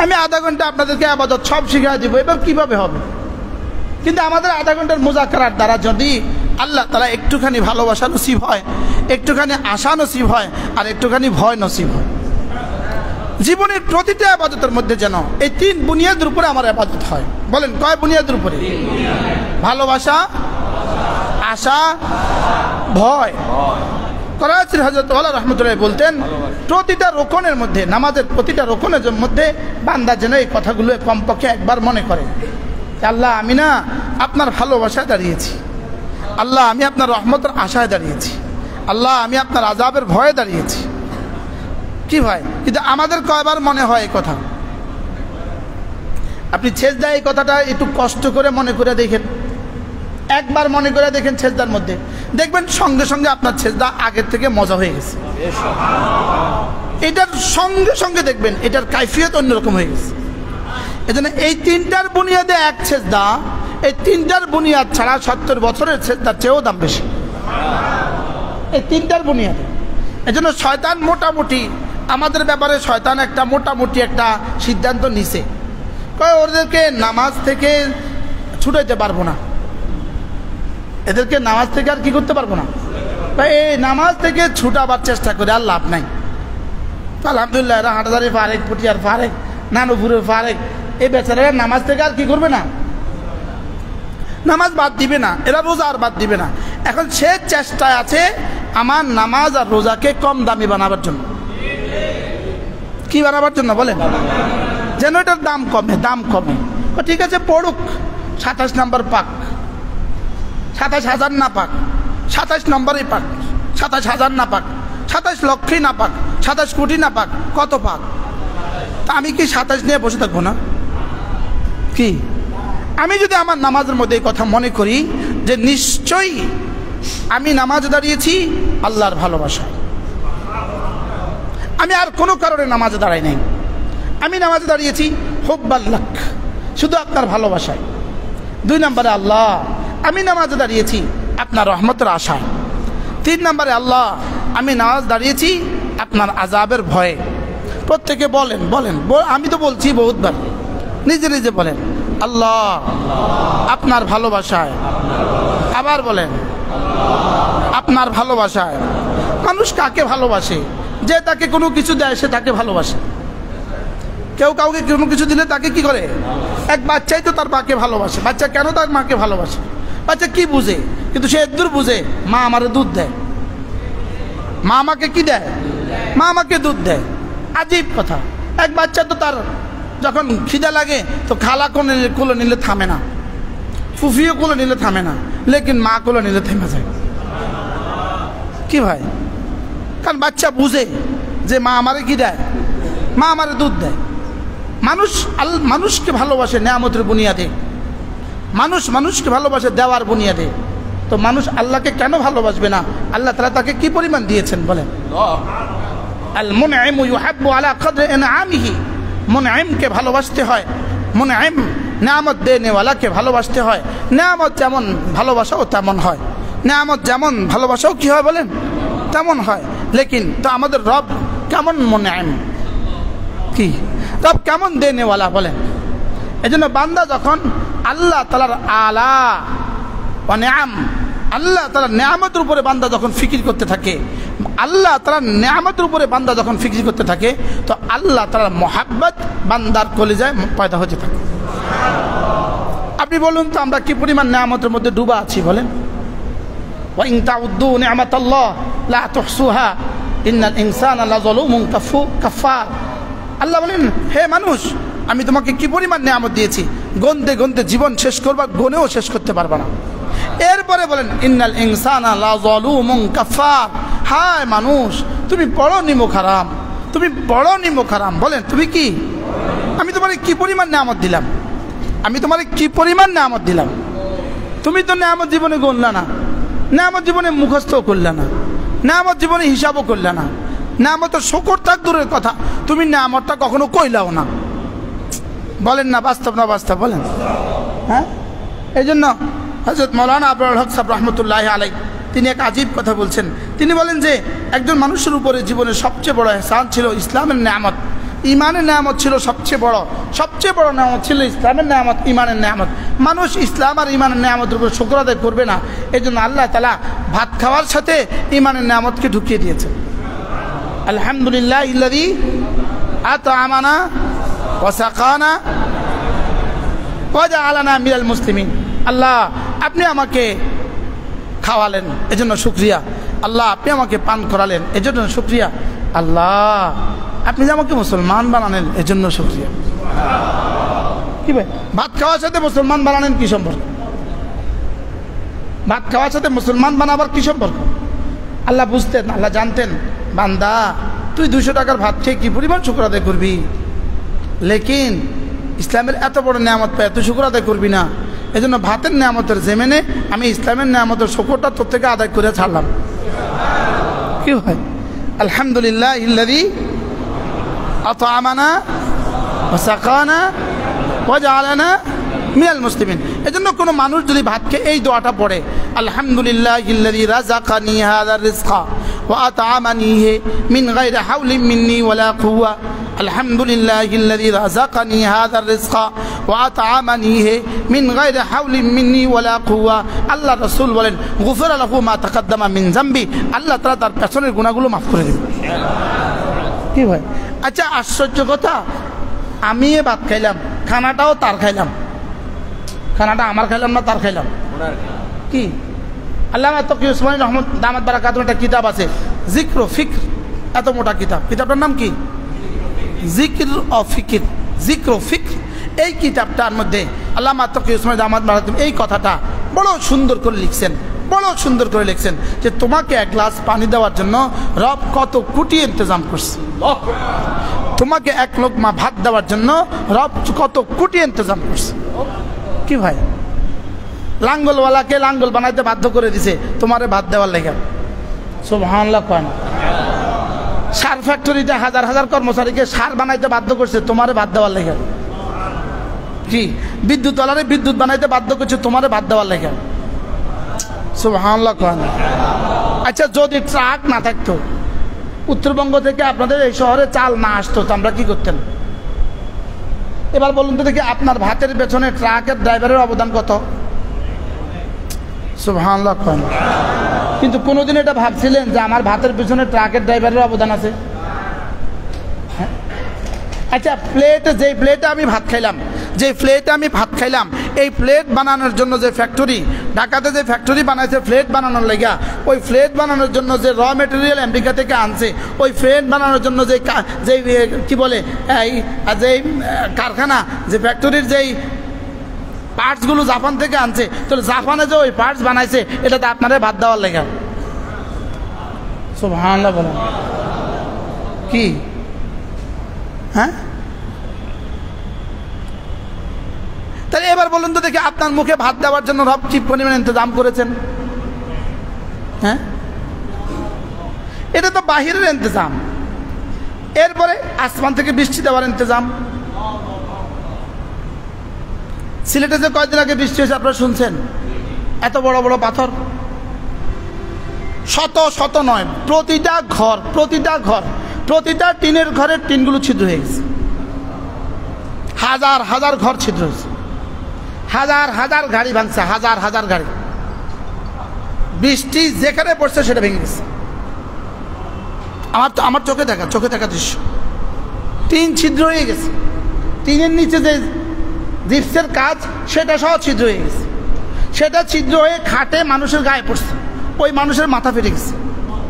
আমি আধা ঘন্টা আপনাদেরকে ইবাদত সব শিখিয়ে দিব, এবার কিভাবে হবে? কিন্তু আমাদের আধা ঘন্টার মুজাকারার দ্বারা যদি আল্লাহ তাআলা একটুখানি ভালোবাসা নসিব হয়, একটুখানি আশা নসিব হয়, আর একটুখানি ভয় নসিব হয়, জীবনের প্রতিটা ইবাদতের মধ্যে যেন এই তিন বুনিয়াদের উপরে আমার ইবাদত হয়। বলেন, কয় বুনিয়াদের উপরে? ভালোবাসা, আশা, ভয়। করাচির হযরত ওয়ালা রাহমাতুল্লাহ বলতেন, প্রতিটা রোকনের মধ্যে, নামাজের প্রতিটা রোকনের মধ্যে বান্দা যেন এই কথাগুলো কমপক্ষে একবার মনে করে, আল্লাহ আমি না আপনার ভালোবাসায় দাঁড়িয়েছি, আল্লাহ আমি আপনার রহমতের আশায় দাঁড়িয়েছি, আল্লাহ আমি আপনার আযাবের ভয়ে দাঁড়িয়েছি। কি ভাই, কিন্তু আমাদের কয়বার মনে হয় এই কথা? আপনি সেজদায় এই কথাটা একটু কষ্ট করে মনে করে দেখেন, একবার মনে করে দেখেন সেজদার মধ্যে, দেখবেন সঙ্গে সঙ্গে আপনার সেজদা আগের থেকে মজা হয়ে গেছে। এটার সঙ্গে সঙ্গে দেখবেন এটার কাইফিয়ত অন্যরকম হয়ে গেছে। এজন্য এই তিনটার বুনিয়াদে এক সেজদা, এই তিনটার বুনিয়াদ ছাড়া 70 বছরের সেজদার চেয়েও দাম বেশি, এই তিনটার বুনিয়াদে। এজন্য শয়তান মোটামুটি আমাদের ব্যাপারে, শয়তান একটা মোটামুটি একটা সিদ্ধান্ত নিছে, কয় ওদেরকে নামাজ থেকে ছুটাইতে পারবো না, এদেরকে নামাজ থেকে আর কি করতে পারবো না, এই নামাজ থেকে ছুটাবার চেষ্টা করে আর লাভ নাই। আলহামদুলিল্লাহ, এরা হাটাদারি ফারেক, পুটিয়ার ফারেক, নানুপুরের ফারেক, এই বেচারারা নামাজ থেকে আর কি করবে না, নামাজ বাদ দিবে না, এরা রোজা আর বাদ দিবে না। এখন সে চেষ্টায় আছে আমার নামাজ আর রোজাকে কম দামি বানাবার জন্য। কি বানাবার জন্য? বলেন, যেন এটার দাম কমে, দাম কমে। ঠিক আছে, পড়ুক, 27 নম্বর পাক, 27,000 না পাক, 27 নম্বরই পাক, 27,000 না পাক, 27 লক্ষই না পাক, 27 কোটি না পাক, কত পাক? তা আমি কি 27 নিয়ে বসে থাকবো না? কি আমি যদি আমার নামাজের মধ্যে এই কথা মনে করি যে নিশ্চয়ই আমি নামাজ দাঁড়িয়েছি আল্লাহর ভালোবাসায়, আমি আর কোনো কারণে নামাজে দাঁড়াই নাই, আমি নামাজে দাঁড়িয়েছি হুব্বাল্লাহ, শুধু আপনার ভালোবাসায়, 2 নম্বরে আল্লাহ আমি নামাজে দাঁড়িয়েছি আপনার রহমতের আশায়। 3 নম্বরে আল্লাহ আমি নামাজ দাঁড়িয়েছি আপনার আযাবের ভয়ে। প্রত্যেকে বলেন বলেন, আমি তো বলছি বহুতবার, নিজে নিজে বলেন আল্লাহ আপনার ভালোবাসায়। আবার বলেন আপনার ভালোবাসায়। মানুষ কাকে ভালোবাসে? যে তাকে কোনো কিছু দেয় সে তাকে ভালোবাসে। কেউ কাউকে কোনো কিছু দিলে তাকে কি করে? এক বাচ্চাই তো তার মাকে ভালোবাসে। বাচ্চা কেন তার মাকে ভালোবাসে? বাচ্চা কি বুঝে? কিন্তু সে এদূর বুঝে মা আমারে দুধ দেয়। মা আমাকে কি দেয়? মা আমাকে দুধ দেয়। আজীব কথা। এক বাচ্চা তো তার যখন খিদা লাগে তো খালা কোলে নিলে থামে না, ফুফিও কোলে নিলে থামে না, লেকিন মা কোলে নিলে থেমে যায়। কি ভাই? কারণ বাচ্চা বুঝে যে মা আমারে কি দেয়? মা আমারে দুধ দেয়। মানুষকে ভালোবাসে নেয়ামতের বুনিয়াদে। মানুষকে ভালোবাসে দেওয়ার বুনিয়াদে। তো মানুষ আল্লাহকে কেন ভালোবাসবে না? আল্লাহ তাআলা তাকে কি পরিমাণ দিয়েছেন বলেন? আল মুনঈমু ইউহিব্বু আলা কদরি ইনআমিহি। মুনঈমকে ভালোবাসতে হয়, মুনঈম নেয়ামত দেনেওয়ালাকে ভালোবাসতে হয়। নেয়ামত যেমন ভালোবাসাও তেমন হয়, নেয়ামত যেমন ভালোবাসাও কি হয় বলেন? তেমন হয়। লেকিন তো আমাদের রব কেমন মুনঈম, কি রব কেমন দেনেওয়ালা বলেন? এজন্য বান্দা যখন আল্লাহ তাআলার আলা ওয়া নিআম, আল্লাহ তাআলার নেয়ামতের উপরে বান্দা যখন ফিকির করতে থাকে, আল্লাহ তাআলার নেয়ামতের উপরে বান্দা যখন ফিকির করতে থাকে, তো আল্লাহ তাআলার মহব্বত বান্দার কলিজায় পয়দা হতে থাকে। আপনি বলুন তো আমরা কি পরিমাণ নেয়ামতের মধ্যে ডুবা আছি বলেন? ওয়া ইন তাউদ্দু নি'মাতাল্লাহ লা তুহসুহা ইন্নাল ইনসানা লাযালুমুন কাফার। আল্লাহ বলেন হে মানুষ আমি তোমাকে কি পরিমাণ নেয়ামত দিয়েছি, গনতে গনতে জীবন শেষ করবা, গনেও শেষ করতে পারবা না। এরপরে বলেন ইন্নাল ইনসানা লাযালুমুন কাফার। হায় মানুষ তুমি বড় নিমক হারাম, তুমি বড় নিমক হারাম। বলেন তুমি কি? আমি তোমারে কি পরিমাণ নেয়ামত দিলাম, আমি তোমারে কি পরিমাণ নেয়ামত দিলাম। তুমি তো নেয়ামত জীবনে গণলা না, নেয়ামত জীবনে মুখস্থ করলে না, নেয়ামত জীবনে হিসাবও করলে না। নেয়ামতের শুকর থাক দূরের কথা, তুমি নেয়ামতটা কখনো কইলাও না। বলেন না বাস্তব না বাস্তব বলেন? হ্যাঁ, এই জন্য হযরত মাওলানা আবরার হক সাহেব রহমতুল্লাহ আলাইহি তিনি এক আজীব কথা বলছেন। তিনি বলেন যে একজন মানুষের উপরে জীবনের সবচেয়ে বড় ইহসান ছিল ইসলামের নেয়ামত, ইমানের নেয়ামত ছিল সবচেয়ে বড় নেয়ামত ছিল ইসলামের নেয়ামত, ইমানের নেয়ামত। মানুষ ইসলাম আর ইমানের নেয়ামতের উপর শুকর আদায় করবে না। এই জন্য আল্লাহ তাআলা ভাত খাওয়ার সাথে ইমানের নেয়ামতকে ঢুকিয়ে দিয়েছে। আলহামদুলিল্লাহিল্লাযী আত'আমানা ওয়া সাকানা ওয়া জাআলানা মিনাল মুসলিমিন। আল্লাহ আপনি আমাকে খাওয়ালেন এজন্য শুকরিয়া। আল্লাহ আপনি আমাকে পান করালেন এজন্য শুকরিয়া। আল্লাহ আপনি যে আমাকে মুসলমান বানালেন এজন্য শুকরিয়া। কি ভাই, ভাত খাওয়ার সাথে মুসলমান বানালেন কি সম্পর্ক? ভাত খাওয়ার সাথে মুসলমান বানাবার কি সম্পর্ক? আল্লাহ বুঝতেন, আল্লাহ জানতেন বান্দা তুই 200 টাকার ভাত খেয়ে কি পরিমাণ শুকর আদায় করবি, লেকিন ইসলামের এত বড় নেয়ামত পায় তুই শুকর আদায় করবি না। এই জন্য ভাতের নেয়ামতের জেমেনে আমি ইসলামের নেয়ামতের শুকরটা তোর থেকে আদায় করে ছাড়লাম। কি হয়? আলহামদুলিল্লাহিল্লাযী আত'আমানা ওয়া সাকানা ওয়া জাআলানা মিনাল মুসলিমিন। এজন্য কোনো মানুষ যদি ভাত খেয়ে এই দোয়াটা পড়ে, আলহামদুলিল্লাহিল্লাযী রাযাকানি হাযা রিজকা ওয়া আত'আমানিহি মিন গায়রি হাওলিন মিন্নি ওয়ালা কুওয়া, আলহামদুলিল্লাহিল্লাযী রাযাকানি হাযা রিজকা ওয়া আত'আমানিহি মিন গায়রি হাওলিন মিন্নি ওয়ালা কুওয়া। আল্লাহ রাসূল বলেন গুফিরা লাহু মা তাকাদ্দামা মিন যামবি, আল্লাহ তাআলা তার পেছনের গুনাহগুলো মাফ করে দেবেন। কি ভাই? আচ্ছা আশ্চর্য কথা, আমি ভাত খাইলাম, খানাটাও তার খাইলাম, খানাটা আমার খাইলাম না তার খাইলাম। কি আল্লামা তকি উসমানী রহমত দামাত বারাকাতুহু একটা কিতাব আছে জিক্র ও ফিক্র, এত মোটা কিতাব, কিতাবটার নাম কি? জিক্র ও ফিক্র, জিক্র ও ফিক্র। এই কিতাবটার মধ্যে আল্লামা তকি উসমানী দামাত বারাকাতুহু এই কথাটা বড় সুন্দর করে লিখছেন, বড় সুন্দর করে লিখছেন যে তোমাকে এক গ্লাস পানি দেওয়ার জন্য রব কত কোটি ইন্তজাম করছে, তোমাকে এক লোকমা ভাত দেওয়ার জন্য রব কত কোটি ইন্তজাম করছে। কি ভাই, লাঙ্গলওয়ালাকে লাঙ্গল বানাইতে বাধ্য করে দিছে তোমারে ভাত দেওয়ার লেগে। সুবহানাল্লাহ কয় না? সার ফ্যাক্টরিতে হাজার হাজার কর্মচারীকে সার বানাইতে বাধ্য করছে তোমারে ভাত দেওয়ার লেগে। কি বিদ্যুৎ ওয়ালারে বিদ্যুৎ বানাইতে বাধ্য করছে তোমারে ভাত দেওয়ার লেগে। সুবহানাল্লাহ। আচ্ছা যদি ট্রাক না থাকতো, উত্তরবঙ্গ থেকে আপনাদের এই শহরে চাল না আসতো, তো আমরা কি করতেন? এবার বলুন তো দেখি, আপনার ভাতের পেছনে ট্রাকের ড্রাইভারের অবদান কত? সুবহানাল্লাহ। কিন্তু কোনোদিন এটা ভাবছিলেন যে আমার ভাতের পেছনে ট্রাকের ড্রাইভারের অবদান আছে? আচ্ছা যেই প্লেটে আমি ভাত খাইলাম, এই প্লেট বানানোর জন্য যে ফ্যাক্টরি, ঢাকাতে যে ফ্যাক্টরি বানাইছে প্লেট বানানোর লেগা, ওই প্লেট বানানোর জন্য যে র মেটেরিয়াল আমেরিকা থেকে আনছে, ওই প্লেট বানানোর জন্য যে কি বলে যেই কারখানা, যে ফ্যাক্টরির যেই পার্টসগুলো জাপান থেকে আনছে, তাহলে জাপানে যে ওই পার্টস বানাইছে এটাতে আপনারা ভাত দেওয়ার লেগা। সুবহানাল্লাহ বলেন কি? হ্যাঁ, তাহলে এবার বলুন তো দেখি, আপনার মুখে ভাত দেওয়ার জন্য রব কি পরিমাণ ইন্তজাম করেছেন? হ্যাঁ, এটা তো বাহিরের ইন্তজাম। এরপরে আসমান থেকে বৃষ্টি দেওয়ার ইন্তজাম। সিলেটে যে কয়েকদিন আগে বৃষ্টি হয়েছে আপনারা শুনছেন, এত বড় বড় পাথর, শত শত নয়, প্রতিটা ঘর, প্রতিটা টিনের ঘরের টিনগুলো ছিদ্র হয়ে গেছে। হাজার হাজার ঘর ছিদ্র হয়েছে, হাজার হাজার গাড়ি ভাঙছে, হাজার হাজার গাড়ি। বৃষ্টি যেখানে পড়ছে সেটা ভেঙে গেছে। আমার চোখে দেখা দৃশ্য, টিন ছিদ্র হয়ে গেছে। টিনের নিচে যে জিপসের কাজ, সেটা সহ ছিদ্র হয়ে গেছে। সেটা ছিদ্র হয়ে খাটে মানুষের গায়ে পড়ছে, ওই মানুষের মাথা ফেটে গেছে,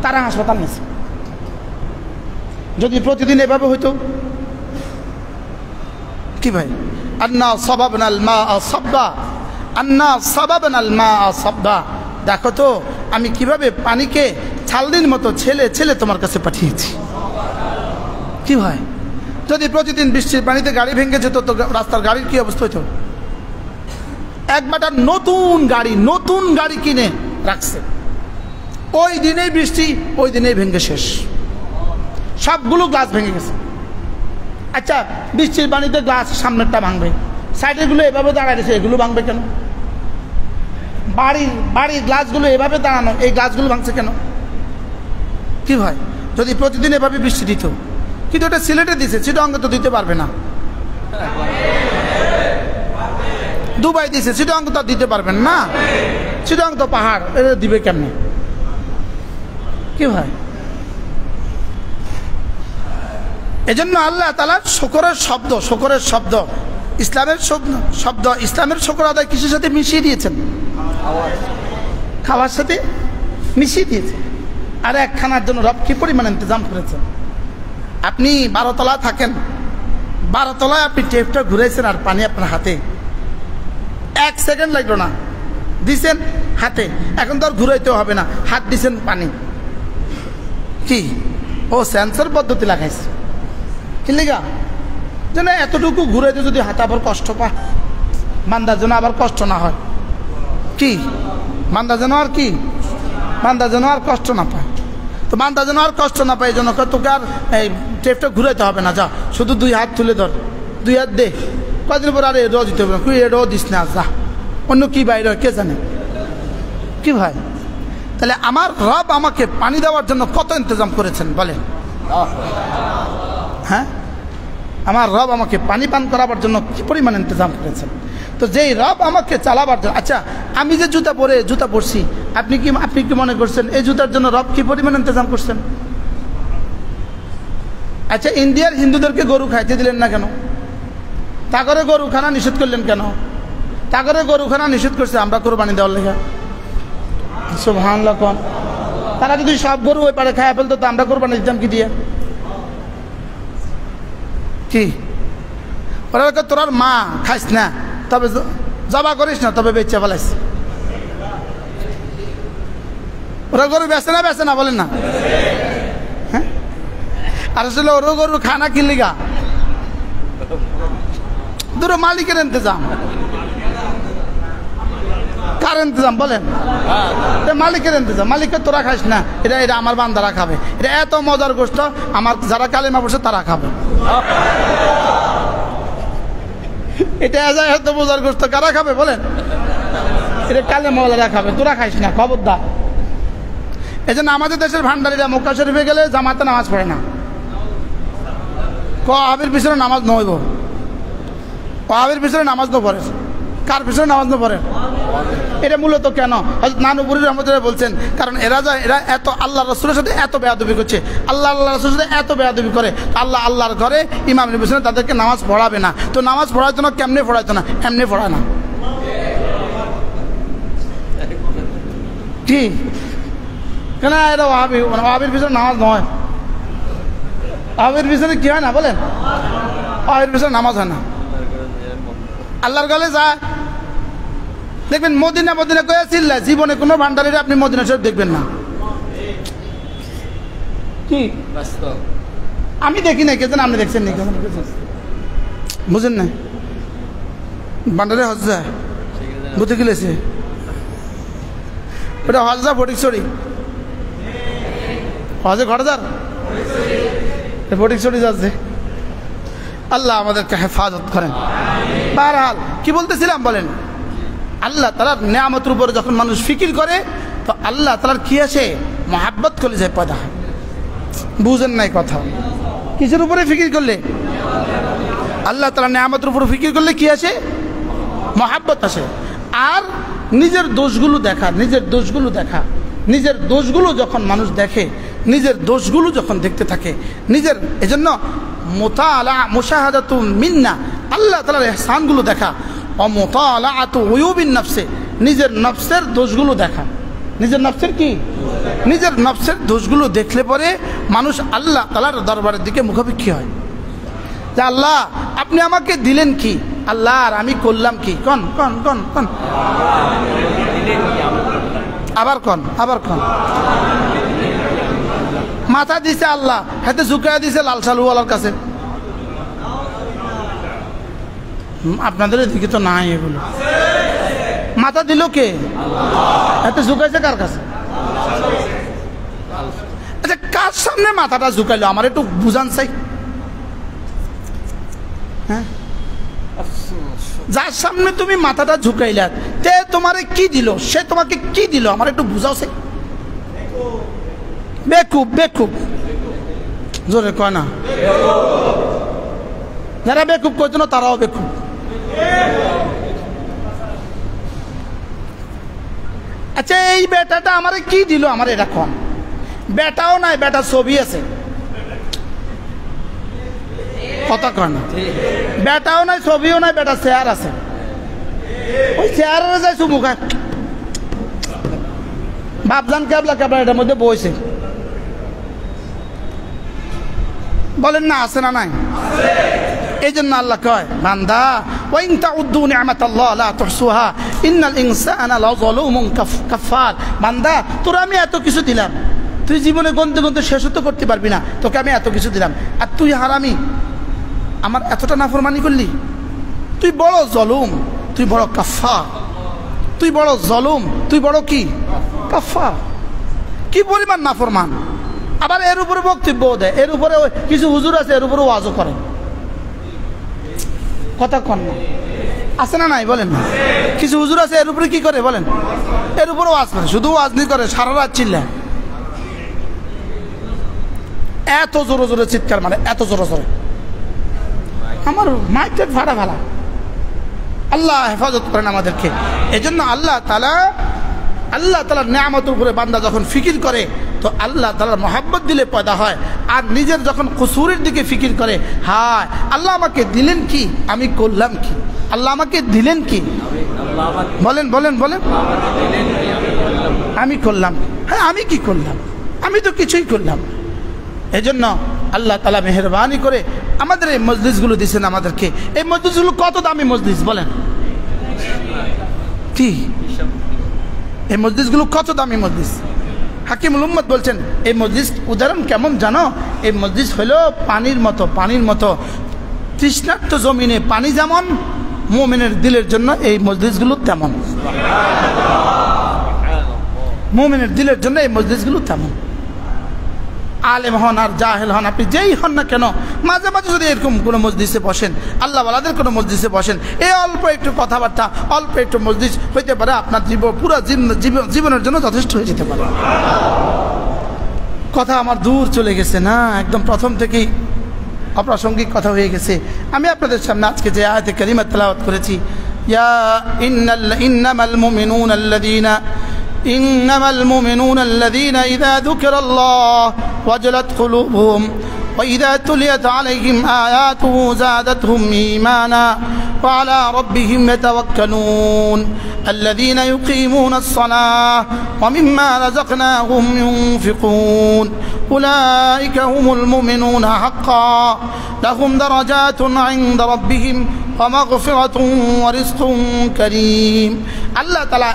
তারা হাসপাতাল নিয়েছে। যদি প্রতিদিন এভাবে হইতো কি ভাই? আন্না সাবাবনাল মাআ সাব্বা, আন্না সাবাবনাল মাআ সাব্বা। দেখো তো আমি কিভাবে পানিকে ছালদির মতো ছেলে তোমার কাছে পাঠিয়েছি। কি ভাই, যদি প্রতিদিন বৃষ্টির পানিতে গাড়ি ভেঙে যেত তো রাস্তার গাড়ির কি অবস্থা হইতো? একবারটা নতুন গাড়ি কিনে রাখছে, ওই দিনেই বৃষ্টি, ওই দিনেই ভেঙে শেষ, সবগুলো গ্লাস ভেঙে গেছে। আচ্ছা বৃষ্টির পানিতে গ্লাস সামনেরটা ভাঙবে, সাইডেরগুলো এভাবে দাঁড়ায় গেছে, এগুলো ভাঙবে কেন? বাড়ির গ্লাসগুলো এভাবে দাঁড়ানো, এই গ্লাসগুলো ভাঙছে কেন? কি ভাই, যদি প্রতিদিন এভাবে বৃষ্টি দিত, কিন্তু এটা সিলেটে দিছে, চিটাগং তো দিতে পারবে না। দুবাই দিছে, চিটাগং তো দিতে পারবেন না, চিটাগং তো পাহাড়, এটা দিবে কেমনে? কি ভাই, এজন্য আল্লাহ তাআলা শুকরের শব্দ, ইসলামের শব্দ, ইসলামের শুকর আদায় কিসের সাথে মিশিয়ে দিয়েছেন? খাওয়ার সাথে মিশিয়ে দিয়েছেন। আর একখানার জন্য রব কি পরিমাণ ইন্তজাম করেছেন। আপনি 12 তলা থাকেন, 12 তলায় আপনি টেপটা ঘুরেছেন আর পানি আপনার হাতে, 1 সেকেন্ড লাগলো না, দিছেন হাতে। এখন তো আর ঘুরাইতেও হবে না, হাত দিছেন পানি। কি ও সেন্সর পদ্ধতি লাগাইছে, কি লিগা? যেন এতটুকু ঘুরাইতে যদি হাতে আবার কষ্ট পায়, বান্দার জন্য আবার কষ্ট না হয়। কি বান্দা যেন আর কষ্ট না পায়। তো বান্দা যেন আর কষ্ট না পায়, এই জন্য তোকে আর এই টেপটা ঘুরাইতে হবে না, যা শুধু 2 হাত তুলে ধর, 2 হাত দে। কদিন পর আর এডো দিতে হবে না, তুই এডো দিস না, যা অন্য কি বাইরে কে জানে। কি ভাই, তাহলে আমার রব আমাকে পানি দেওয়ার জন্য কত ইন্তজাম করেছেন বলেন? হ্যাঁ, আমার রব আমাকে পানি পান করাবার জন্য কি পরিমাণ ইন্তজাম করেছেন। তো যেই রব আমাকে চালাবার জন্য, আচ্ছা আমি যে জুতা পরছি, আপনি কি মনে করছেন এই জুতার জন্য রব কি পরিমাণ ইন্তজাম করছেন? আচ্ছা ইন্ডিয়ার হিন্দুদেরকে গরু খাইতে দিলেন না কেন? তা করে গরু খানা নিষেধ করলেন কেন? তা করে গরু খানা নিষেধ করছে আমরা কোরবানি দেওয়ার লেখা। সুবহানাল্লাহ। তারা যদি সব গরু ওই পারে খায় ফেলতো তো আমরা কোরবানি দিতাম কি দিয়ে? কি ওরা তোর মা খাইস না, তবে জবা করিস না, তবে বেচে ফেলাইস। ওরা গরু বেচে না বলেন না? হ্যাঁ, আর আসলে ওরা গরু খানা কিনলি গা, দুটো মালিকের ইন্তজাম। কার ইন্তজাম বলেন? মালিকের ইন্তজাম। মালিকের তোরা খাইস না, এটা আমার বান্দারা খাবে, এটা এত মজার গোষ্ঠ, আমার যারা কালেমা পড়ছে তারা খাবে। এটা এত বোঝার গোস্ত কারা খাবে বলেন? এটা কালে মৌলারা খাবে, তোরা খাইস না, খবরদার। এই জন্য আমাদের দেশের ভান্ডারীরা মক্কা শরীফে গেলে জামাতে নামাজ পড়ে না। ওয়াহাবির পিছনে নামাজ নইব, ওয়াহাবির পিছনে নামাজ ন পড়ে। কার পিছনে নামাজ ন পড়ে? এটা মূলত কেন? হযরত নানুপুরী রহমতুল্লাহ বলছেন, কারণ এরা এত আল্লাহ রাসূলের সাথে এত বেয়াদবি করছে, আল্লাহ রাসূলের সাথে এত বেয়াদবি করে, আল্লাহর ঘরে ইমামের পিছনে তাদেরকে নামাজ পড়াবে না। তো নামাজ পড়াইতো না, কেমনে পড়াইতো না? এমনি পড়ায় না। কি কেন? এটা ওয়াহাবির পিছনে নামাজ নয়। ওয়াহাবির পিছনে কি হয় না বলেন? ওয়াহাবির পিছনে নামাজ হয় না। আল্লাহর গলে যায় দেখবেন, মদিনা মদিনা কয়ে চিল্লা, জীবনে কোনো ভান্ডারীরা আপনি মদিনা শরীফ দেখবেন না। কি আমি দেখি নাই, কেন আপনি দেখছেন নি? বুঝেন না? ভান্ডারে হজ যায় বুঝতে গেলেছে, ওটা হজ যা ফটিকছড়ি, হজে ঘরে যার ফটিকছড়ি যাচ্ছে। আল্লাহ আমাদেরকে হেফাজত করেন। বারহাল কি বলতেছিলাম বলেন, আল্লাহ তাআলার নিয়ামতের উপরে যখন মানুষ ফিকির করে, তো আল্লাহ তাআলার কি আছে? মহাব্বত করলে যায় পয়দা হয়। বুঝেন নাই কথা? কিসের উপরে ফিকির করলে? আল্লাহ তাআলার নিয়ামতের উপরে ফিকির করলে কি আছে? মহাব্বত আসে। আর নিজের দোষগুলো দেখা, নিজের দোষগুলো দেখা, নিজের দোষগুলো যখন মানুষ দেখে, নিজের দোষগুলো যখন দেখতে থাকে, নিজের এজন্য মুতালা মুশাহাদাতু মিন্না, আল্লাহ তাআলার ইহসানগুলো দেখা, অমুতালাআতু উয়ুবিন নফসে, নিজের নফসের দোষগুলো দেখা। নিজের নফসের কি? নিজের নফসের দোষগুলো দেখলে পরে মানুষ আল্লাহ তাআলার দরবারের দিকে মুখাপেক্ষী হয়, যে আল্লাহ আপনি আমাকে দিলেন কি, আল্লাহ আর আমি করলাম কি? কন কন কন কন আবার কন, আবার কন। মাথা দিছে আল্লাহ, হাতে ঝুঁকায় দিছে লাল সালুওয়ালার কাছে। আপনাদের এদিকে তো নাই এগুলো। মাথা দিল কে? হাতে ঝুঁকাইছে কার কাছে? আচ্ছা, কার সামনে মাথাটা ঝুঁকাইলো আমার একটু বুঝান চাই। হ্যাঁ, যার সামনে তুমি মাথাটা ঝুঁকাইলা, তে তোমারে কি দিল? সে তোমাকে কি দিল আমার একটু বুঝাও চাই। বেকুব, বেকুব জোরে কয় না। যারা বেকুব কইতো না তারাও বেকুব। আচ্ছা, এই বেটাটা আমারে কি দিল আমার এটা কম। বেটাও নাই, বেটা ছবি আছে, কথা কয় না। বেটাও নাই, ছবিও নাই, বেটা চেয়ার আছে। ওই চেয়ারে যাইছো মুখে ভাবজান কেবলা কেবলা এটার মধ্যে বইছে। বলেন না, আছে না নাই? এই জন্য আল্লাহ কয়, বান্দা ওয়াইন তাউদ্দু নি'মাতাল্লাহ লা তুহসুহা ইন্নাল ইনসানা লাযালুমুন কাফফার। বান্দা তোর আমি এত কিছু দিলাম, তুই জীবনে গন্তে গন্তে শেষ তো করতে পারবি না। তোকে আমি এত কিছু দিলাম, আর তুই হারামি, আমার এতটা নাফরমানি করলি। তুই বড় জলুম, তুই বড় কাফফার, তুই বড় জলুম, তুই বড় কি কাফফার। কি পরিমাণ নাফরমান। আবার এর উপরে বক্তব্য দেয়, এর উপরে কিছু হুজুর আছে এর উপরে ওয়াজও করে। কথা কন না, আছে না নাই বলেন? কিছু হুজুর আছে এর উপরে কি করে বলেন? এর উপরে ওয়াজ করে, শুধু ওয়াজ নি করে, সারা রাত চিল্লায়, এত জোরে জোরে চিৎকার মারে, এত জোরে জোরে। আমার মাইক ফাটা ফেলা। আল্লাহ হেফাজত করেন আমাদেরকে। এজন্য আল্লাহ তাআলার নিয়ামতের উপরে বান্দা যখন ফিকির করে, তো আল্লাহ তাআলার মহব্বত দিলে পয়দা হয়। আর নিজের যখন কুসুরের দিকে ফিকির করে, হায় আল্লাহ আমাকে দিলেন কি, আমি করলাম কি, আল্লাহ আমাকে দিলেন কি, বলেন বলেন বলেন, আমি করলাম, হ্যাঁ আমি কি করলাম, আমি তো কিছুই করলাম। এজন্য আল্লাহ তাআলা মেহেরবানি করে আমাদের এই মজলিসগুলো দিয়েছেন আমাদেরকে। এই মজলিসগুলো কত দামি মজলিস বলেন? কি এই মজলিসগুলো কত দামি মজলিস। হাকিমুল উম্মত বলছেন, এই মজলিস উদাহরণ কেমন জানো? এই মজলিস হলো পানির মতো, পানির মতো। তৃষ্ণার্ত জমিনে পানি যেমন, মুমিনের দিলের জন্য এই মজলিসগুলো তেমন। মুমিনের দিলের জন্য এই মজলিসগুলো তেমন। আলেম হন আর জাহেল হন, আপনি যেই হন না কেন, মাঝে মাঝে যদি এরকম কোনো মজলিসে বসেন, আল্লাহওয়ালাদের কোনো মজলিসে বসেন, এই অল্প একটু কথাবার্তা, অল্প একটু মজলিস হইতে পারে আপনার পুরো জীবনের জন্য যথেষ্ট হয়ে যেতে পারে। কথা আমার দূর চলে গেছে না, একদম প্রথম থেকেই অপ্রাসঙ্গিক কথা হয়ে গেছে। আমি আপনাদের সামনে আজকে যে আয়াতে কারিমা তেলাওয়াত করেছি, إنما المؤمنون الذين إذا ذكر الله وجلت قلوبهم وإذا تليت عليهم آياته زادتهم إيمانا وعلى ربهم يتوكلون الذين يقيمون الصلاة ومما رزقناهم ينفقون أولئك هم المؤمنون حقا لهم درجات عند ربهم ومغفرة ورزق كريم। الله تعالى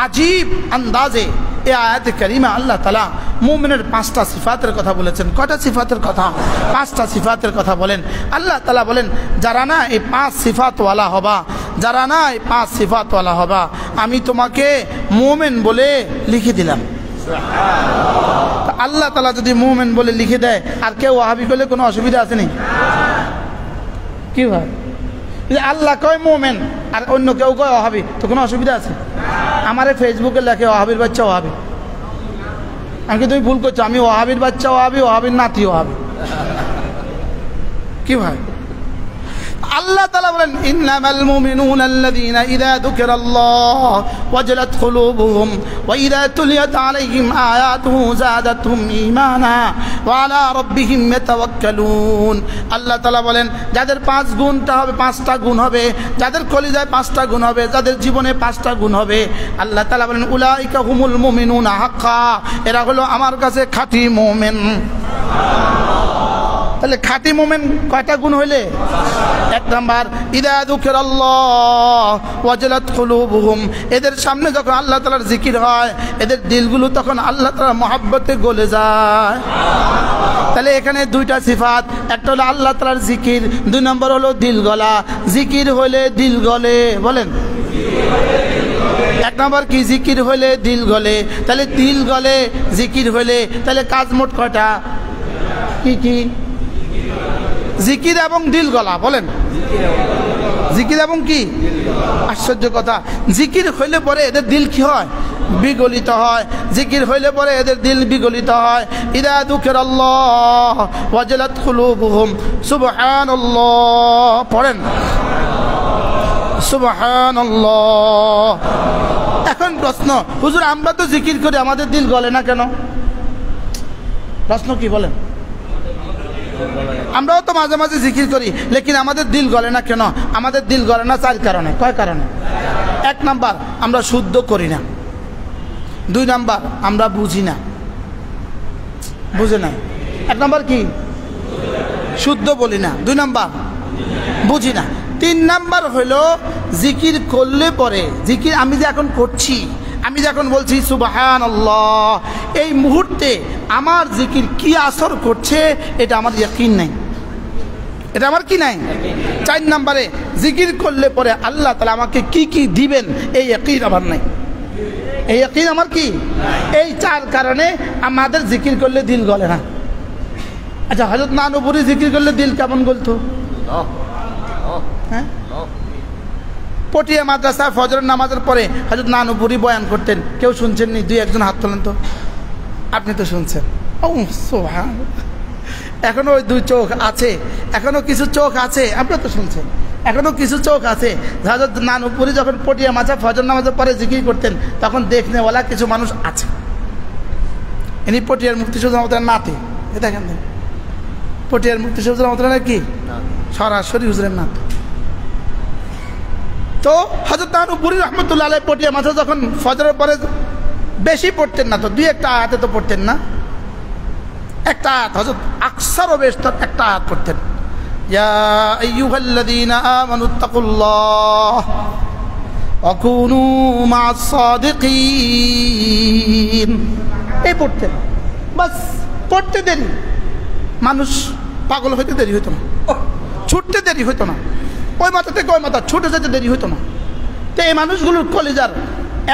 আজীব আন্দাজে এই আয়াতে কারিমা আল্লাহ তাআলা মুমিনের 5টা সিফাতের কথা বলেছেন। কয়টা সিফাতের কথা? 5টা সিফাতের কথা বলেন। আল্লাহ তাআলা বলেন, যারা না এই 5 সিফাতওয়ালা হবা, যারা না এই 5 সিফাতওয়ালা হবা, আমি তোমাকে মুমিন বলে লিখে দিলাম। সুবহানাল্লাহ। আল্লাহ তাআলা যদি মুমিন বলে লিখে দেয়, আর কেউ ওয়াহাবি করলে কোনো অসুবিধা আছে নি? কি ভাই, আল্লাহ কয় মুমিন আর অন্য কেউ কয় ওয়াহাবি, তো কোনো অসুবিধা আছে? আমারে ফেসবুকে লেখে ওয়াহাবির বাচ্চা ওয়াহাবি, আমি কি তুমি ভুল করছো? আমি ওয়াহাবির বাচ্চা ওয়াহাবি, ওয়াহাবির নাতি ওয়াহাবি। কি ভাই, আল্লাহ তাআলা বলেন, ইন্নামাল মুমিনুনা আল্লাযীনা ইযা যুকিরাল্লাহ ওয়াজলাত কুলুবুহুম ওয়া ইযা তুলিয়াত আলাইহিম আয়াতুহু যাদাতহুম ঈমানা ওয়া আলা রাব্বিহিম ইয়াতাওয়াক্কালুন। আল্লাহ তাআলা বলেন, যাদের 5 গুণটা হবে, 5টা গুণ হবে, যাদের কলিজায় 5টা গুণ হবে, যাদের জীবনে 5টা গুণ হবে, আল্লাহ তাআলা বলেন, উলাইকা হুমুল মুমিনুনা হাক্কা, এরা হলো আমার কাছে খাঁটি মুমিন। তাহলে খাঁটি মুমিন কয়টা গুণ হইলে? 1 নাম্বার, ইযা যুকিরাল্লাহ ওয়াজলাত কুলুবুহুম, এদের সামনে যখন আল্লাহ তাআলার জিকির হয়, এদের দিলগুলো তখন আল্লাহ তাআলার মহব্বতে গলে যায়। তাহলে এখানে 2টা সিফাত, একটা হলো আল্লাহ তাআলার জিকির, 2 নম্বর হলো দিল গলা। জিকির হলে দিল গলে, বলেন 1 নম্বর কি? জিকির হলে দিল গলে। তাহলে দিল গলে, জিকির হলে, তাহলে কাজ মোট কয়টা? কি কি? জিকির এবং দিল গলা, বলেন জিকির এবং কি? আশ্চর্য কথা, জিকির হইলে পরে এদের দিল কি হয়? বিগলিত হয়। জিকির হইলে পরে এদের দিল বিগলিত হয়। ইযা যুকিরাল্লাহ ওয়াজলাত কুলুবুহুম, সুবহানাল্লাহ, পড়েন সুবহানাল্লাহ। এখন প্রশ্ন, হুজুর আমরা তো জিকির করি, আমাদের দিল গলে না কেন? প্রশ্ন কি, বলেন? আমরাও তো মাঝে মাঝে জিকির করি, লেকিন আমাদের দিল গলে না কেন? আমাদের দিল গলে না 4 কারণে। কয় কারণে? 1 নাম্বার, আমরা শুদ্ধ করি না। 2 নাম্বার, আমরা বুঝি না। বুঝে না। 1 নাম্বার কি? শুদ্ধ বলি না। 2 নাম্বার, বুঝি না। 3 নাম্বার হলো জিকির করলে পরে, জিকির আমি যে এখন করছি, আমি যখন বলছি সুবহানাল্লাহ, এই মুহূর্তে আমার জিকির কি আসর করছে এটা আমার ইয়াকিন নাই। এটা আমার কি নাই? 4 নম্বরে, জিকির করলে পরে আল্লাহ তাআলা আমাকে কি কি দিবেন এই ইয়াকিন আমার নাই। এই ইয়াকিন আমার কি? এই 4 কারণে আমাদের জিকির করলে দিল গলে না। আচ্ছা, হযরত নানুপুরি জিকির করলে দিল কেমন গলতো? হ্যাঁ, পটিয়া মাদ্রাসায় ফজরের নামাজের পরে হযরত নানুপুরি বয়ান করতেন। কেউ শুনছেন নি? 2-1 জন হাত তোলেন তো। আপনি তো শুনছেন। ও সুবহানাল্লাহ, এখনো ওই 2 চোখ আছে, এখনো কিছু চোখ আছে। আপনি তো শুনছেন, এখনো কিছু চোখ আছে। হযরত নানুপুরি যখন পটিয়া মাদ্রাসা ফজর নামাজের পরে জিকির করতেন, তখন দেখনেওয়ালা কিছু মানুষ আছে। ইনি পটিয়ার মুফতি সুবহান রহমাতুল্লাহ নাতি। দেখেন, পটিয়ার মুফতি সুবহান রহমাতুল্লাহ কি সরাসরি হুজুরের নাতি। তো হযরত নানুপুরি রহমাতুল্লাহ আলাইহি পটিয়া মাদ্রাসা যখন ফজরের পরে বেশি পড়তেন না, তো 2-1টা আয়াতে তো পড়তেন না। একটা আয়াত, হযরত আকসারও বেশতর একটা আয়াত পড়তেন, ইয়া আইয়ুহাল্লাযীনা আমানুত্তাকুল্লাহ ওয়া কুনু মা'আস সাদিকিন। এই পড়তেন, বাস। পড়তে দেরি, মানুষ পাগল হইতে দেরি হইতো না, ছুটতে দেরি হইতো না, ওই মাথা থেকে ওই মাথা ছুটে যেতে দেরি হইতো না। তো এই মানুষগুলোর কলিজার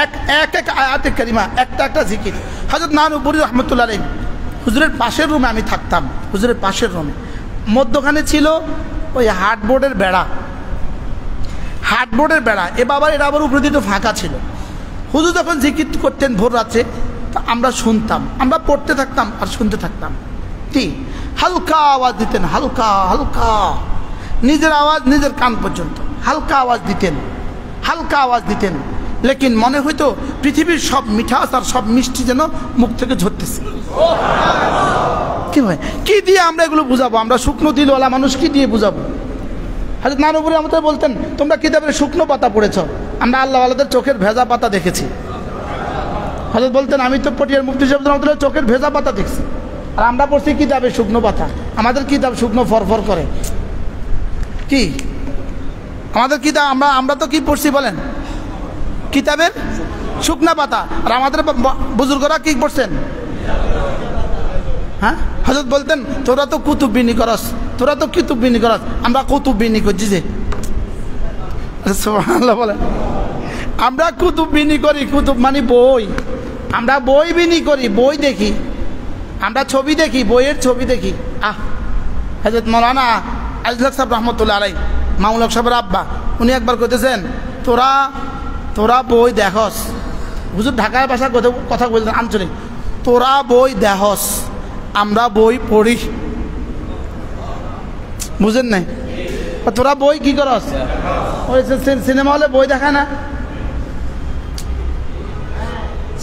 এক এক আয়াতে কারিমা, একটা একটা জিকির। হযরত নানুপুরি রহমাতুল্লাহ আলাইহি হুজুরের পাশের রুমে আমি থাকতাম, হুজুরের পাশের রুমে মধ্যখানে ছিল ওই হার্ডবোর্ডের বেড়া, হার্ডবোর্ডের বেড়া। এ বাবার এটা আবার উপরে দিতে ফাঁকা ছিল। হুজুর যখন জিকির করতেন ভোর রাতে, তো আমরা শুনতাম, আমরা পড়তে থাকতাম আর শুনতে থাকতাম। কি হালকা আওয়াজ দিতেন, হালকা হালকা, নিজের আওয়াজ নিজের কান পর্যন্ত হালকা আওয়াজ দিতেন, হালকা আওয়াজ দিতেন। লেকিন মনে হইতো পৃথিবীর সব মিঠাস আর সব মিষ্টি যেন মুখ থেকে ঝরতেছে। কি ভাই, কি দিয়ে আমরা এগুলো বুঝাবো? আমরা শুকনো দিলওয়ালা মানুষ, কি দিয়ে বুঝাবো? হযরত নানুপুরি আমাদের বলতেন, তোমরা কিতাবের শুকনো পাতা পড়েছ, আমরা আল্লাহওয়ালাদের চোখের ভেজা পাতা দেখেছি। হযরত বলতেন, আমি তো পটিয়ার মুফতি সাহেব রহমাতুল্লাহ চোখের ভেজা পাতা দেখছি, আর আমরা পড়ছি কিতাবের শুকনো পাতা। আমাদের কিতাব শুকনো ফরফর করে। কি আমাদের কিতাব, আমরা তো কি পড়ছি বলেন? কিতাবের শুকনা পাতা। আর আমাদের বুজুর্গরা কি পড়ছেন? হ্যাঁ, হযরত বলতেন, তোরা তো কুতুব বিনি করস, তোরা তো কুতুব বিনি করস, আমরা কুতুব বিনি করছি যে। সুবহানাল্লাহ বলেন। আমরা কুতুব বিনি করি, কুতুব মানে বই। আমরা বই বিনি করি, বই দেখি, আমরা ছবি দেখি, বইয়ের ছবি দেখি। হযরত মৌলানা আজলক সাহেব রহমতুল্লাহ আলাই, মামুলক সাহেবের আব্বা, উনি একবার কইতেছেন, তোরা তোরা বই দেখস। হুজুর ঢাকার ভাষা কথা বলতেন আঞ্চলিক। তোরা বই দেখস, আমরা বই পড়ি। বুঝেন নাই? তোরা বই কি করস? ওই সিনেমা হলে বই দেখা না,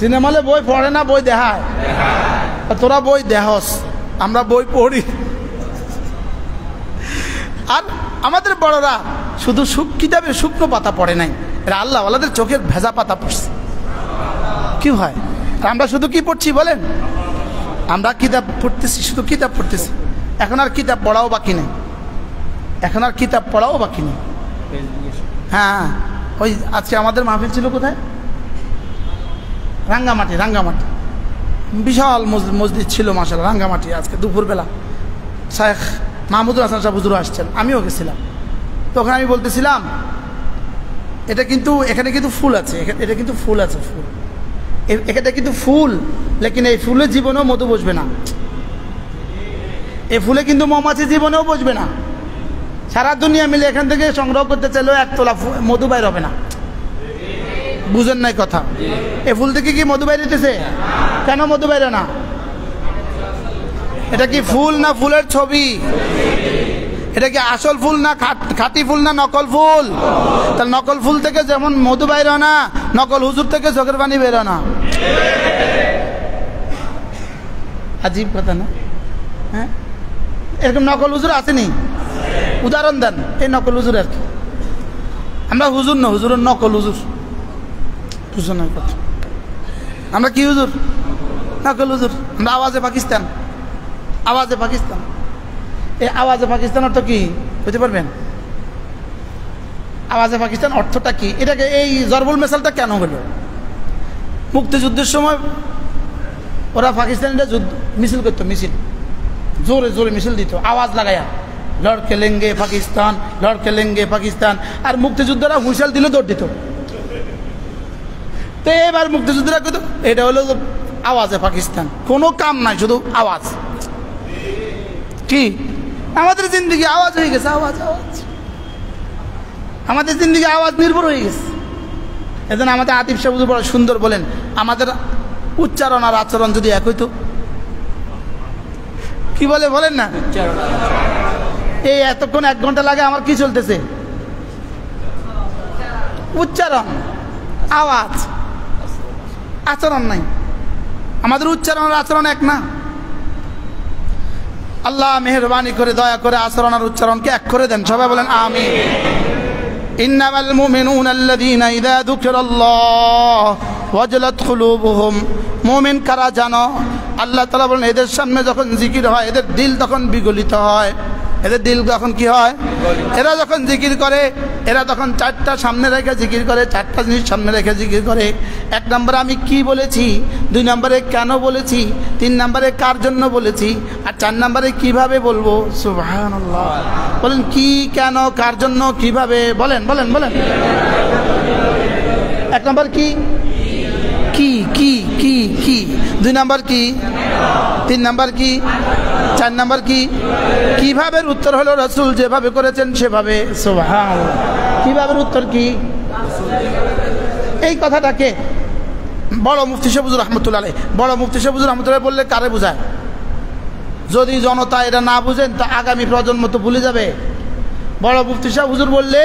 সিনেমা হলে বই পড়ে না, বই দেখায়। তোরা বই দেখস, আমরা বই পড়ি। আর আমাদের বড়রা শুধু কিতাবের শুকনো পাতা পড়ে নাই, এরা আল্লাহওয়ালাদের চোখের ভেজা পাতা পড়ছে। কি হয়, আমরা শুধু কি পড়ছি বলেন? আমরা কিতাব পড়তেছি, শুধু কিতাব পড়তেছি। এখন আর কিতাব পড়াও বাকি নেই, এখন আর কিতাব পড়াও বাকি নেই। হ্যাঁ, ওই আজকে আমাদের মাহফিল ছিল কোথায়? রাঙ্গামাটি। রাঙ্গামাটি বিশাল মসজিদ ছিল মাশাআল্লাহ, রাঙ্গামাটি। আজকে দুপুরবেলা শেখ মাহমুদুল হাসান সাহেব হুজুর আসছেন, আমিও গেছিলাম। তখন আমি বলতেছিলাম, এটা কিন্তু এখানে কিন্তু ফুল আছে, এটা কিন্তু ফুল আছে, ফুল এটা কিন্তু ফুল, লেকিন এই ফুলের জীবনেও মধু বসবে না। এই ফুলে কিন্তু মৌমাছি জীবনেও বসবে না। সারা দুনিয়া মিলে এখান থেকে সংগ্রহ করতে চাইলেও এক তোলা মধু বাইর হবে না। বুঝেন নাই কথা? এই ফুল থেকে কি মধু বাইর হইতেছে? কেন মধু বাইরে না? এটা কি ফুল না ফুলের ছবি? এটা কি আসল ফুল না খাঁটি ফুল না নকল ফুল? তাহলে নকল ফুল থেকে যেমন মধু বাইর হয় না, নকল হুজুর থেকে চোখের পানি বের হয় না। আজীব কথা না? হ্যাঁ, এরকম নকল হুজুর আসেনি? উদাহরণ দেন এই নকল হুজুর। আর কি আমরা হুজুর না, হুজুরের নকল হুজুর। বুঝুন না কথা? আমরা কি হুজুর? নকল হুজুর। আমরা আওয়াজে পাকিস্তান, আওয়াজে পাকিস্তান। এই আওয়াজে পাকিস্তান অর্থ কি বুঝতে পারবেন? আওয়াজে পাকিস্তান অর্থটা কি? এটাকে এই জরবুল মেসালটা কেন হলো? মুক্তিযুদ্ধের সময় ওরা পাকিস্তানিরা যুদ্ধ মিছিল করতো, মিছিল জোরে জোরে মিছিল দিত আওয়াজ লাগাইয়া, লড়কে লেঙ্গে পাকিস্তান, লড়কে লেঙ্গে পাকিস্তান। আর মুক্তিযুদ্ধরা হুইসেল দিলে দৌড় দিত। তো এবার মুক্তিযুদ্ধরা কিন্তু এটা হলো আওয়াজে পাকিস্তান, কোনো কাম নাই, শুধু আওয়াজ। কি আমাদের জিন্দিগি আওয়াজ হয়ে গেছে, আওয়াজ আওয়াজ। আমাদের জিন্দিগি আওয়াজ নির্ভর হয়ে গেছে। এজন্য আমাদের আতিফ সাহেব বড় সুন্দর বলেন, আমাদের উচ্চারণ আর আচরণ যদি এক হইতো। কি বলে বলেন না? এই এতক্ষণ 1 ঘন্টা লাগে আমার কি চলতেছে? উচ্চারণ, আওয়াজ, আচরণ নাই। আমাদের উচ্চারণ আর আচরণ এক না। আল্লাহ মেহেরবানি করে দয়া করে আচরণ আর উচ্চারণকে এক করে দেন। সবাই বলেন আমিন। ইন্নামাল মুমিনুনা আল্লাযীনা ইযা যুকিরাল্লাহ ওয়াজলাত কুলুবুহুম। মুমিন কারা জানো? আল্লাহ তাআলা বলেন, এদের সামনে যখন জিকির হয় এদের দিল তখন বিগলিত হয়। এদের দিল যখন কি হয়? এরা যখন জিকির করে, এরা তখন 4টা সামনে রেখে জিকির করে, 4টা জিনিস সামনে রেখে জিকির করে। 1 নম্বরে আমি কি বলেছি, 2 নম্বরে কেন বলেছি, 3 নম্বরে কার জন্য বলেছি, আর 4 নম্বরে কিভাবে বলবো। সুবহানাল্লাহ। বলেন কি, কেন, কার জন্য, কিভাবে? বলেন বলেন বলেন। 1 নম্বর কি? কি কি কি কি? 2 নাম্বার কি? 3 নাম্বার কি? 4 নাম্বার কি? কিভাবে? উত্তর হলো রাসূল যেভাবে করেছেন সেভাবে। সুবহানাল্লাহ। কিভাবে? উত্তর কি? এই কথাটাকে বড় মুফতি সাহেব হুজুর রাহমাতুল্লাহ আলাইহি, বড় মুফতি সাহেব হুজুর রাহমাতুল্লাহ বললে কারে বোঝায়? যদি জনতা এটা না বুঝেন তা আগামী প্রজন্ম তো ভুলে যাবে। বড় মুফতি সাহেব হুজুর বললে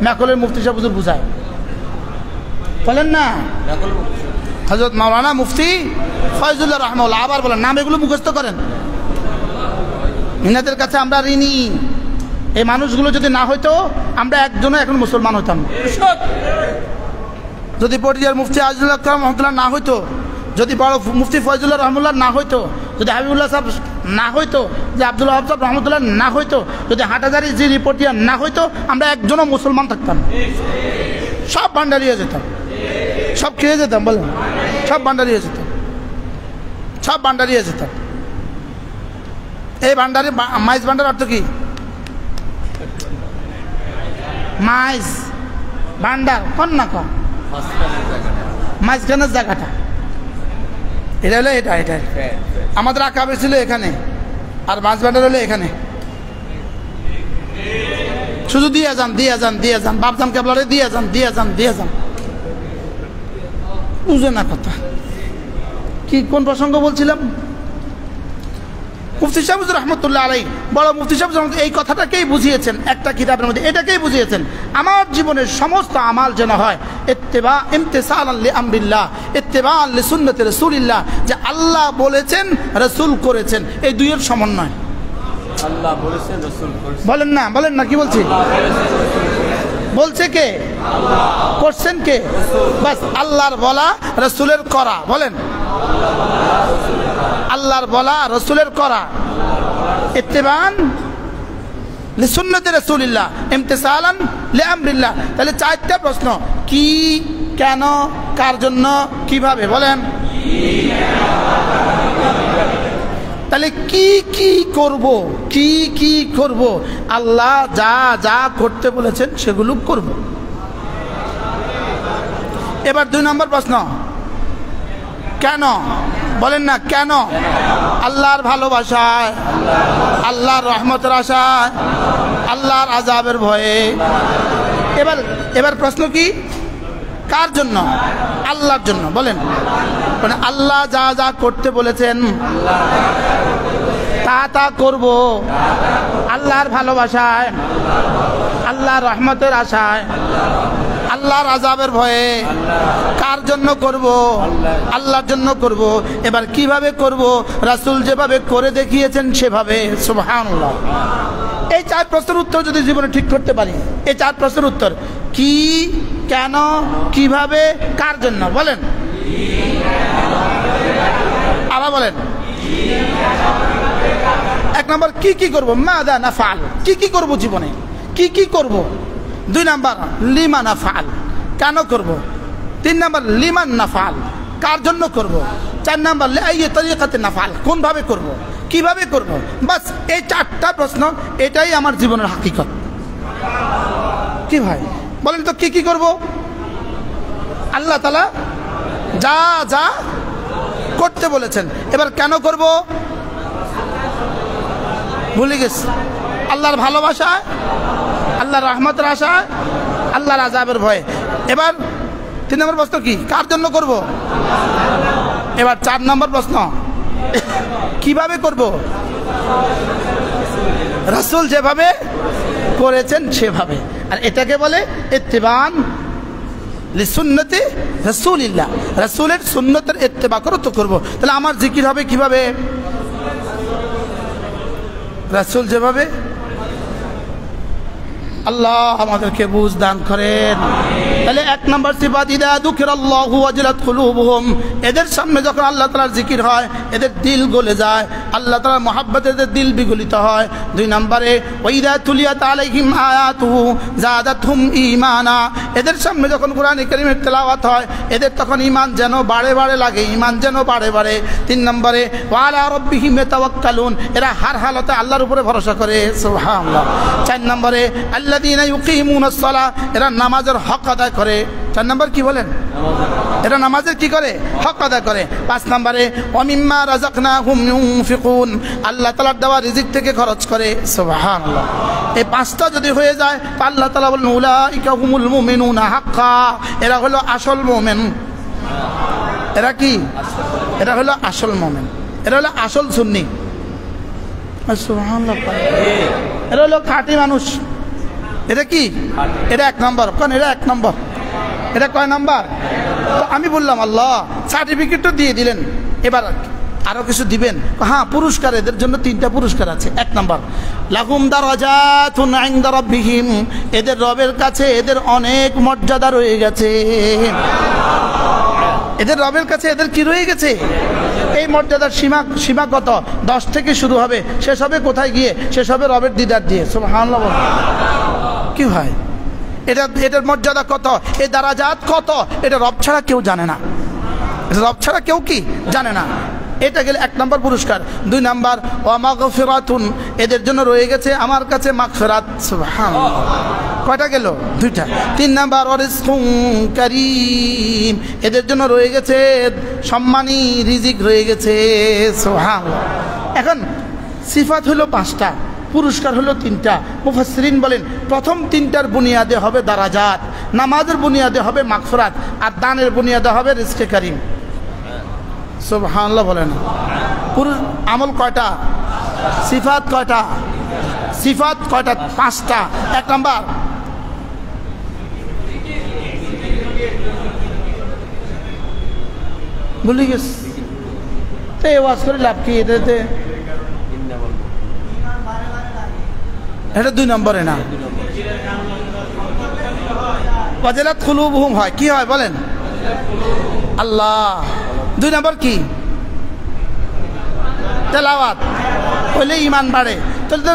মেকলের মুফতি সাহেব হুজুর বুঝায়, বলেন না? হযরত মাওলানা মুফতি ফয়জুল্লাহ রাহমাতুল্লাহ। আবার বলেন, নাম এগুলো মুখস্থ করেন। ইনাদের কাছে আমরা ঋণী। এই মানুষগুলো যদি না হইতো আমরা একজনও এখন মুসলমান হইতাম না। যদি পটিয়ার মুফতি আজিজুল হক রহমতুল্লাহ না হইতো, যদি বড় মুফতি ফয়জুল্লাহ রহমতুল্লাহ না হইতো, যদি হাবিবুল্লাহ সাহেব না হইতো, যে আব্দুল ওয়াহাব সাহেব রহমতুল্লাহ না হইতো, যদি হাটাজারি জি রিপোর্টিয়া না হইতো, আমরা একজনও মুসলমান থাকতাম। সব ভান্ডারিয়ে যেতাম, সব খেয়ে যেতাম। বলেন, সব ভান্ডারিয়ে যেতাম, সব ভান্ডারিয়ে যেতাম। এই ভান্ডারি, মাইজ ভান্ডার অর্থ কি? মাইজ ভান্ডার কন না কন, মাঝখানের জায়গাটা, এটা হলো এটা। এটা আমাদের আকাবে ছিল এখানে, আর মাছ ভান্ডার হলো এখানে। শুধু দিয়ে যান, দিয়ে যান, দিয়ে যান, বাপজান কেবলারে দিয়ে যান, দিয়ে যান, দিয়ে যান। বুঝে না কথা কি, কোন প্রসঙ্গ বলছিলাম? মুফতি সাহেব হুজুর রাহমাতুল্লাহ আলাইহি, বড় মুফতি সাহেব এই কথাটাকেই বুঝিয়েছেন একটা কিতাবের মধ্যে, এটাকেই বুঝিয়েছেন আমার জীবনের সমস্ত আমাল যেন হয় ইত্তিবা ইমতিসালান লিআমরিল্লাহ ইত্তিবাআন লিসুন্নতি রাসূলিল্লাহ, যে আল্লাহ বলেছেন রাসূল করেছেন, এই দুইয়ের সমন্বয়। আল্লাহ বলেছেন রাসূল করেছেন, বলেন না, বলেন না, কি বলছি? বলছে কে? আল্লাহ। করছেন কে? বাস, আল্লাহর বলা রাসূলের করা। বলেন, আল্লাহর বলা রাসূলের করা, ইত্তিবাআন লিসুন্নতি রাসূলিল্লাহ ইমতিসালান লিআমরিল্লাহ। তাহলে 4টা প্রশ্ন, কি, কেন, কার জন্য, কিভাবে। বলেন, তাহলে কি কি করব, কি কি করব? আল্লাহ যা যা করতে বলেছেন সেগুলো করব। এবার 2 নম্বর প্রশ্ন, কেন? বলেন না, কেন? আল্লাহর ভালোবাসায়, আল্লাহর রহমতের আশায়, আল্লাহর আযাবের ভয়ে। এবার প্রশ্ন কি? কার জন্য? আল্লাহর জন্য। বলেন, মানে আল্লাহ যা যা করতে বলেছেন তা তা করব আল্লাহর ভালোবাসায়, আল্লাহর রহমতের আশায়, আল্লাহর আযাবের ভয়ে। কার জন্য করব? আল্লাহর জন্য করব। এবার কিভাবে করব? রাসূল যেভাবে করে দেখিয়েছেন সেভাবে। সুবহানাল্লাহ। এই 4 প্রশ্নের উত্তর যদি জীবনে ঠিক করতে পারি, এই 4 প্রশ্নের উত্তর কি, কেন, কিভাবে, কার জন্য। বলেন, আবার বলেন। 1 নম্বর কি কি করব, মাযা নাফআল, কি কি করব জীবনে, কি কি করব। 2 নম্বর লিমা নাফআল, কেন করব। 3 নম্বর লিমান নাফআল, কার জন্য করব। 4 নম্বর লিআইয়ি তরিকাতে নাফআল, কোন ভাবে করব, কিভাবে করব। বাস, এই 4টা প্রশ্ন, এটাই আমার জীবনের হাকিকত। কি ভাই বলেন তো, কি কি করব? আল্লাহ তাআলা যা যা করতে বলেছেন। এবার কেন করব? ভুলে গেছি। আল্লাহর ভালোবাসায়, আল্লাহর রহমতের আশায়, আল্লাহর আযাবের ভয়ে। এবার 3 নম্বর প্রশ্ন কি, কার জন্য করব। এবার 4 নম্বর প্রশ্ন, কিভাবে করব। রাসূল যেভাবে করেছেন সেভাবে। আর এটাকে বলে ইত্তিবাআন লিসুন্নতি রাসূলিল্লাহ, রাসূলের সুন্নতের ইত্তিবা করো তো করব। তাহলে আমার জিকির হবে কিভাবে? রাসূল যেভাবে। আল্লাহ আমাদেরকে বুঝ দান করেন। তাহলে 1 নম্বর সিফাত, ইদা যুকিরাল্লাহু ওয়াজিলাত কুলুবুহুম, এদের সামনে যখন আল্লাহ তাআলার জিকির হয় এদের দিল গলে যায়, আল্লাহ তাআলার মহব্বতে এদের দিল বিগলিত হয়। 2 নম্বরে, ওয়াইদা তুলিয়াত আলাইহিম আয়াতুহু যাদাতহুম ঈমানা, এদের সামনে যখন কোরআন কারীমের তেলাওয়াত হয় এদের তখন ঈমান যেন বাড়ে বাড়ে লাগে, ঈমান যেন বাড়ে বাড়ে। 3 নম্বরে, ওয়া আলা রাব্বিহিম ইয়াতাওয়াক্কালুন, এরা হার হালতে আল্লাহর উপরে ভরসা করে। সুবহানাল্লাহ। 4 নম্বরে, আল্লাযী আল্লাযীনা ইউকিমুনাস সালাহ, এরা নামাজের হক আদায় করে। 4 নম্বর কি বলেন? এরা নামাজের কি করে? হক আদায় করে। 5 নম্বরে ওয়া মিম্মা রাযাকনাহুম ইউনফিকুন, আল্লাহ তাআলার দেওয়া রিজিক থেকে খরচ করে। সুবহানাল্লাহ। এই 5টা যদি হয়ে যায় আল্লাহ তাআলা বলেন উলাইকা হুমুল মুমিনুনা হাক্কা, এরা হলো আসল মুমিন। এরা কি? এরা হলো আসল মুমিন, এরা হলো আসল সুন্নি। সুবহানাল্লাহ। এরা হলো খাঁটি মানুষ। এটা কি? এটা 1 নম্বর। কারণ এটা 1 নম্বর। এটা কয় নাম্বার? তো আমি বললাম আল্লাহ সার্টিফিকেট তো দিয়ে দিলেন, এবার আরো কিছু দিবেন। হ্যাঁ, পুরস্কার, এদের জন্য 3টা পুরস্কার আছে। 1 নম্বর লাহুম দারাজাতুন ইনদা রাব্বিহিম, এদের রবের কাছে এদের অনেক মর্যাদা রয়ে গেছে। এদের রবের কাছে এদের কি রয়ে গেছে? এই মর্যাদার সীমা কত? 10 থেকে শুরু হবে, শেষ হবে কোথায় গিয়ে? শেষ হবে রবের দিদার দিয়ে। সুবহানাল্লাহ। কি হয় এটার মর্যাদা কত, এই দারাজাত কত, এটা রব ছাড়া কেউ জানে না। এটা রব ছাড়া কেউ কি জানে না। এটা গেলে 1 নম্বর পুরস্কার। 2 নম্বর ওয়া মাগফিরাতুন, এদের জন্য রয়ে গেছে আমার কাছে মাগফিরাত। সুবহানাল্লাহ। কয়টা গেল? 2টা। 3 নম্বর ওয়া রিজকুন কারীম, এদের জন্য রয়ে গেছে সম্মানী রিজিক রয়ে গেছে। সুবহানাল্লাহ। এখন সিফাত হলো 5টা, পুরস্কার হলো 3টা। মুফাসসিরিন বলেন প্রথম 3টার বুনিয়াদে হবে দারাজাত, নামাজের বুনিয়াদে হবে মাগফিরাত, আর দানের বুনিয়াদে হবে রিজকে কারীম। সুবহানাল্লাহ বলেন। আমল কয়টা? সিফাত কয়টা? সিফাত কয়টা? 5টা। 1 নাম্বার ভুলে গেছি, এই ওয়াজ করে লাভ কি? এটাতে এটা 2 নম্বরে না, ওয়াজিলাত কুলুবুহুম হয়। কি হয় বলেন? আল্লাহ। 2 নম্বর কি? তেলাওয়াত হইলে ইমান বাড়ে। তাহলে তো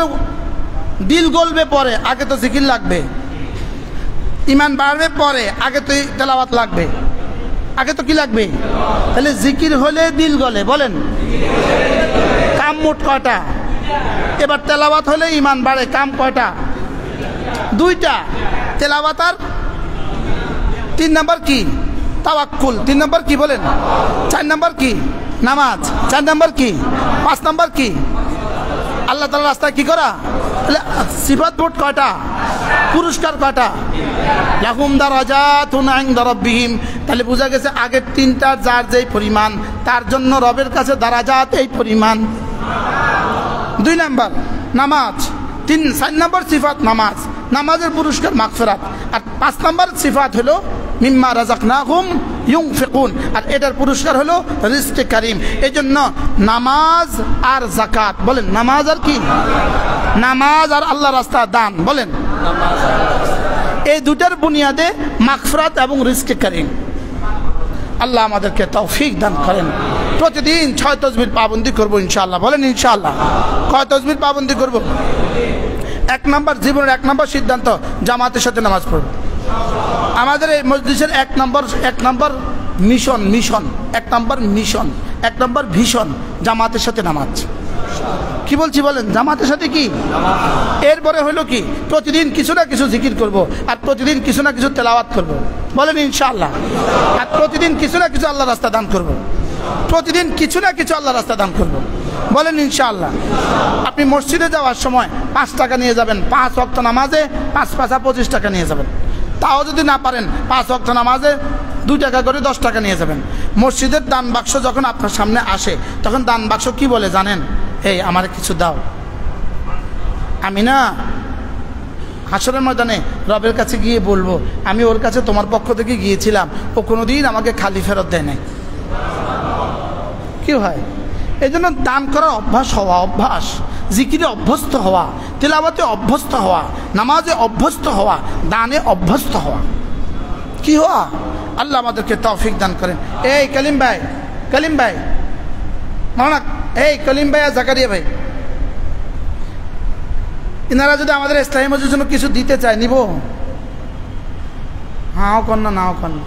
দিল গলবে পরে, আগে তো জিকির লাগবে। ইমান বাড়বে পরে, আগে তো তেলাওয়াত লাগবে। আগে তো কি লাগবে? তাহলে জিকির হলে দিল গলে। বলেন কাম মোট কয়টা? এবার তেলাওয়াত হলে ইমান বাড়ে, কাম কয়টা? 2টা। তেলাওয়াত আর 3 নম্বর কি? তাওয়াক্কুল। 3 নম্বর কি বলেন? 4 নম্বর কি? নামাজ। 4 নম্বর কি? 5 নম্বর কি? আল্লাহ তাআলার রাস্তায় কি করা। তাহলে সিফাত মোট কয়টা? পুরস্কার কয়টা? লাহুম দারাজাতুন ইনদা রাব্বিহিম। তাহলে বোঝা গেছে আগের 3টা যার যেই পরিমাণ, তার জন্য রবের কাছে দারাজাত এই পরিমাণ। 2 নম্বর নামাজ। 4 নম্বর সিফাত নামাজ, নামাজের পুরস্কার মাগফিরাত। আর 5 নম্বর সিফাত হলো মিম্মা রাযাকনাহুম ইউনফিকুন, আর এটার পুরস্কার হলো রিজকে কারীম। এই জন্য নামাজ আর যাকাত। বলেন নামাজ আর কি? নামাজ আর আল্লাহর রাস্তা দান। বলেন এই 2টার বুনিয়াদে মাগফিরাত এবং রিজকে কারীম। আল্লাহ আমাদেরকে তৌফিক দান করেন। প্রতিদিন 6 তাসবিহ পাবন্দি করবো ইনশাআল্লাহ। বলেন ইনশাআল্লাহ। কয় তাসবিহ পাবন্দি করব? 1 নম্বর জীবনের 1 নম্বর সিদ্ধান্ত জামাতের সাথে নামাজ পড়ব। আমাদের এই মজলিসের 1 নম্বর মিশন 1 নম্বর মিশন, 1 নম্বর ভিশন জামাতের সাথে নামাজ। কি বলছি বলেন? জামাতের সাথে কি? এরপরে হলো কি? প্রতিদিন কিছু না কিছু জিকির করব, আর প্রতিদিন কিছু না কিছু তেলাওয়াত করব। বলেন ইনশাআল্লাহ। আর প্রতিদিন কিছু না কিছু আল্লাহর রাস্তা দান করব। প্রতিদিন কিছু না কিছু আল্লাহর রাস্তা দান করব। বলেন ইনশাআল্লাহ। আপনি মসজিদে যাওয়ার সময় 5 টাকা নিয়ে যাবেন, 5 ওয়াক্ত নামাজে 5 পাঁচা 25 টাকা নিয়ে যাবেন। তাও যদি না পারেন 5 ওয়াক্ত নামাজে 2 টাকা করে 10 টাকা নিয়ে যাবেন। মসজিদের দান বাক্স যখন আপনার সামনে আসে, তখন দান বাক্স কি বলে জানেন? এই আমার কিছু দাও। আমি না হাসরের ময়দানে রবের কাছে গিয়ে বলবো, আমি ওর কাছে তোমার পক্ষ থেকে গিয়েছিলাম, ও কোনোদিন আমাকে খালি ফেরত দেয় নাই। কি হয়? এই জন্য দান করার অভ্যাস হওয়া, অভ্যাস জিকিরে অভ্যস্ত হওয়া, তেলাওয়াতে অভ্যস্ত হওয়া, নামাজে অভ্যস্ত হওয়া, দানে অভ্যস্ত হওয়া। কি হওয়া? আল্লাহ আমাদেরকে তৌফিক দান করেন। এই কলিম ভাই মাওলানা, এই কলিম ভাই আর জাকারিয়া ভাই, ইনারা যদি আমাদের ইসলামী মসজিদের জন্য কিছু দিতে চায়, নিব? হাও কন্যা নাও কন্যা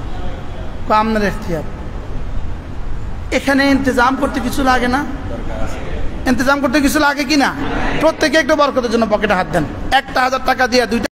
আপনার এখতিয়ার। এখানে ইন্তজাম করতে কিছু লাগে না? ইন্তজাম করতে কিছু লাগে কি না? প্রত্যেকে একটু বরকতের জন্য পকেটে হাত দেন। 1000 টাকা দিয়ে 2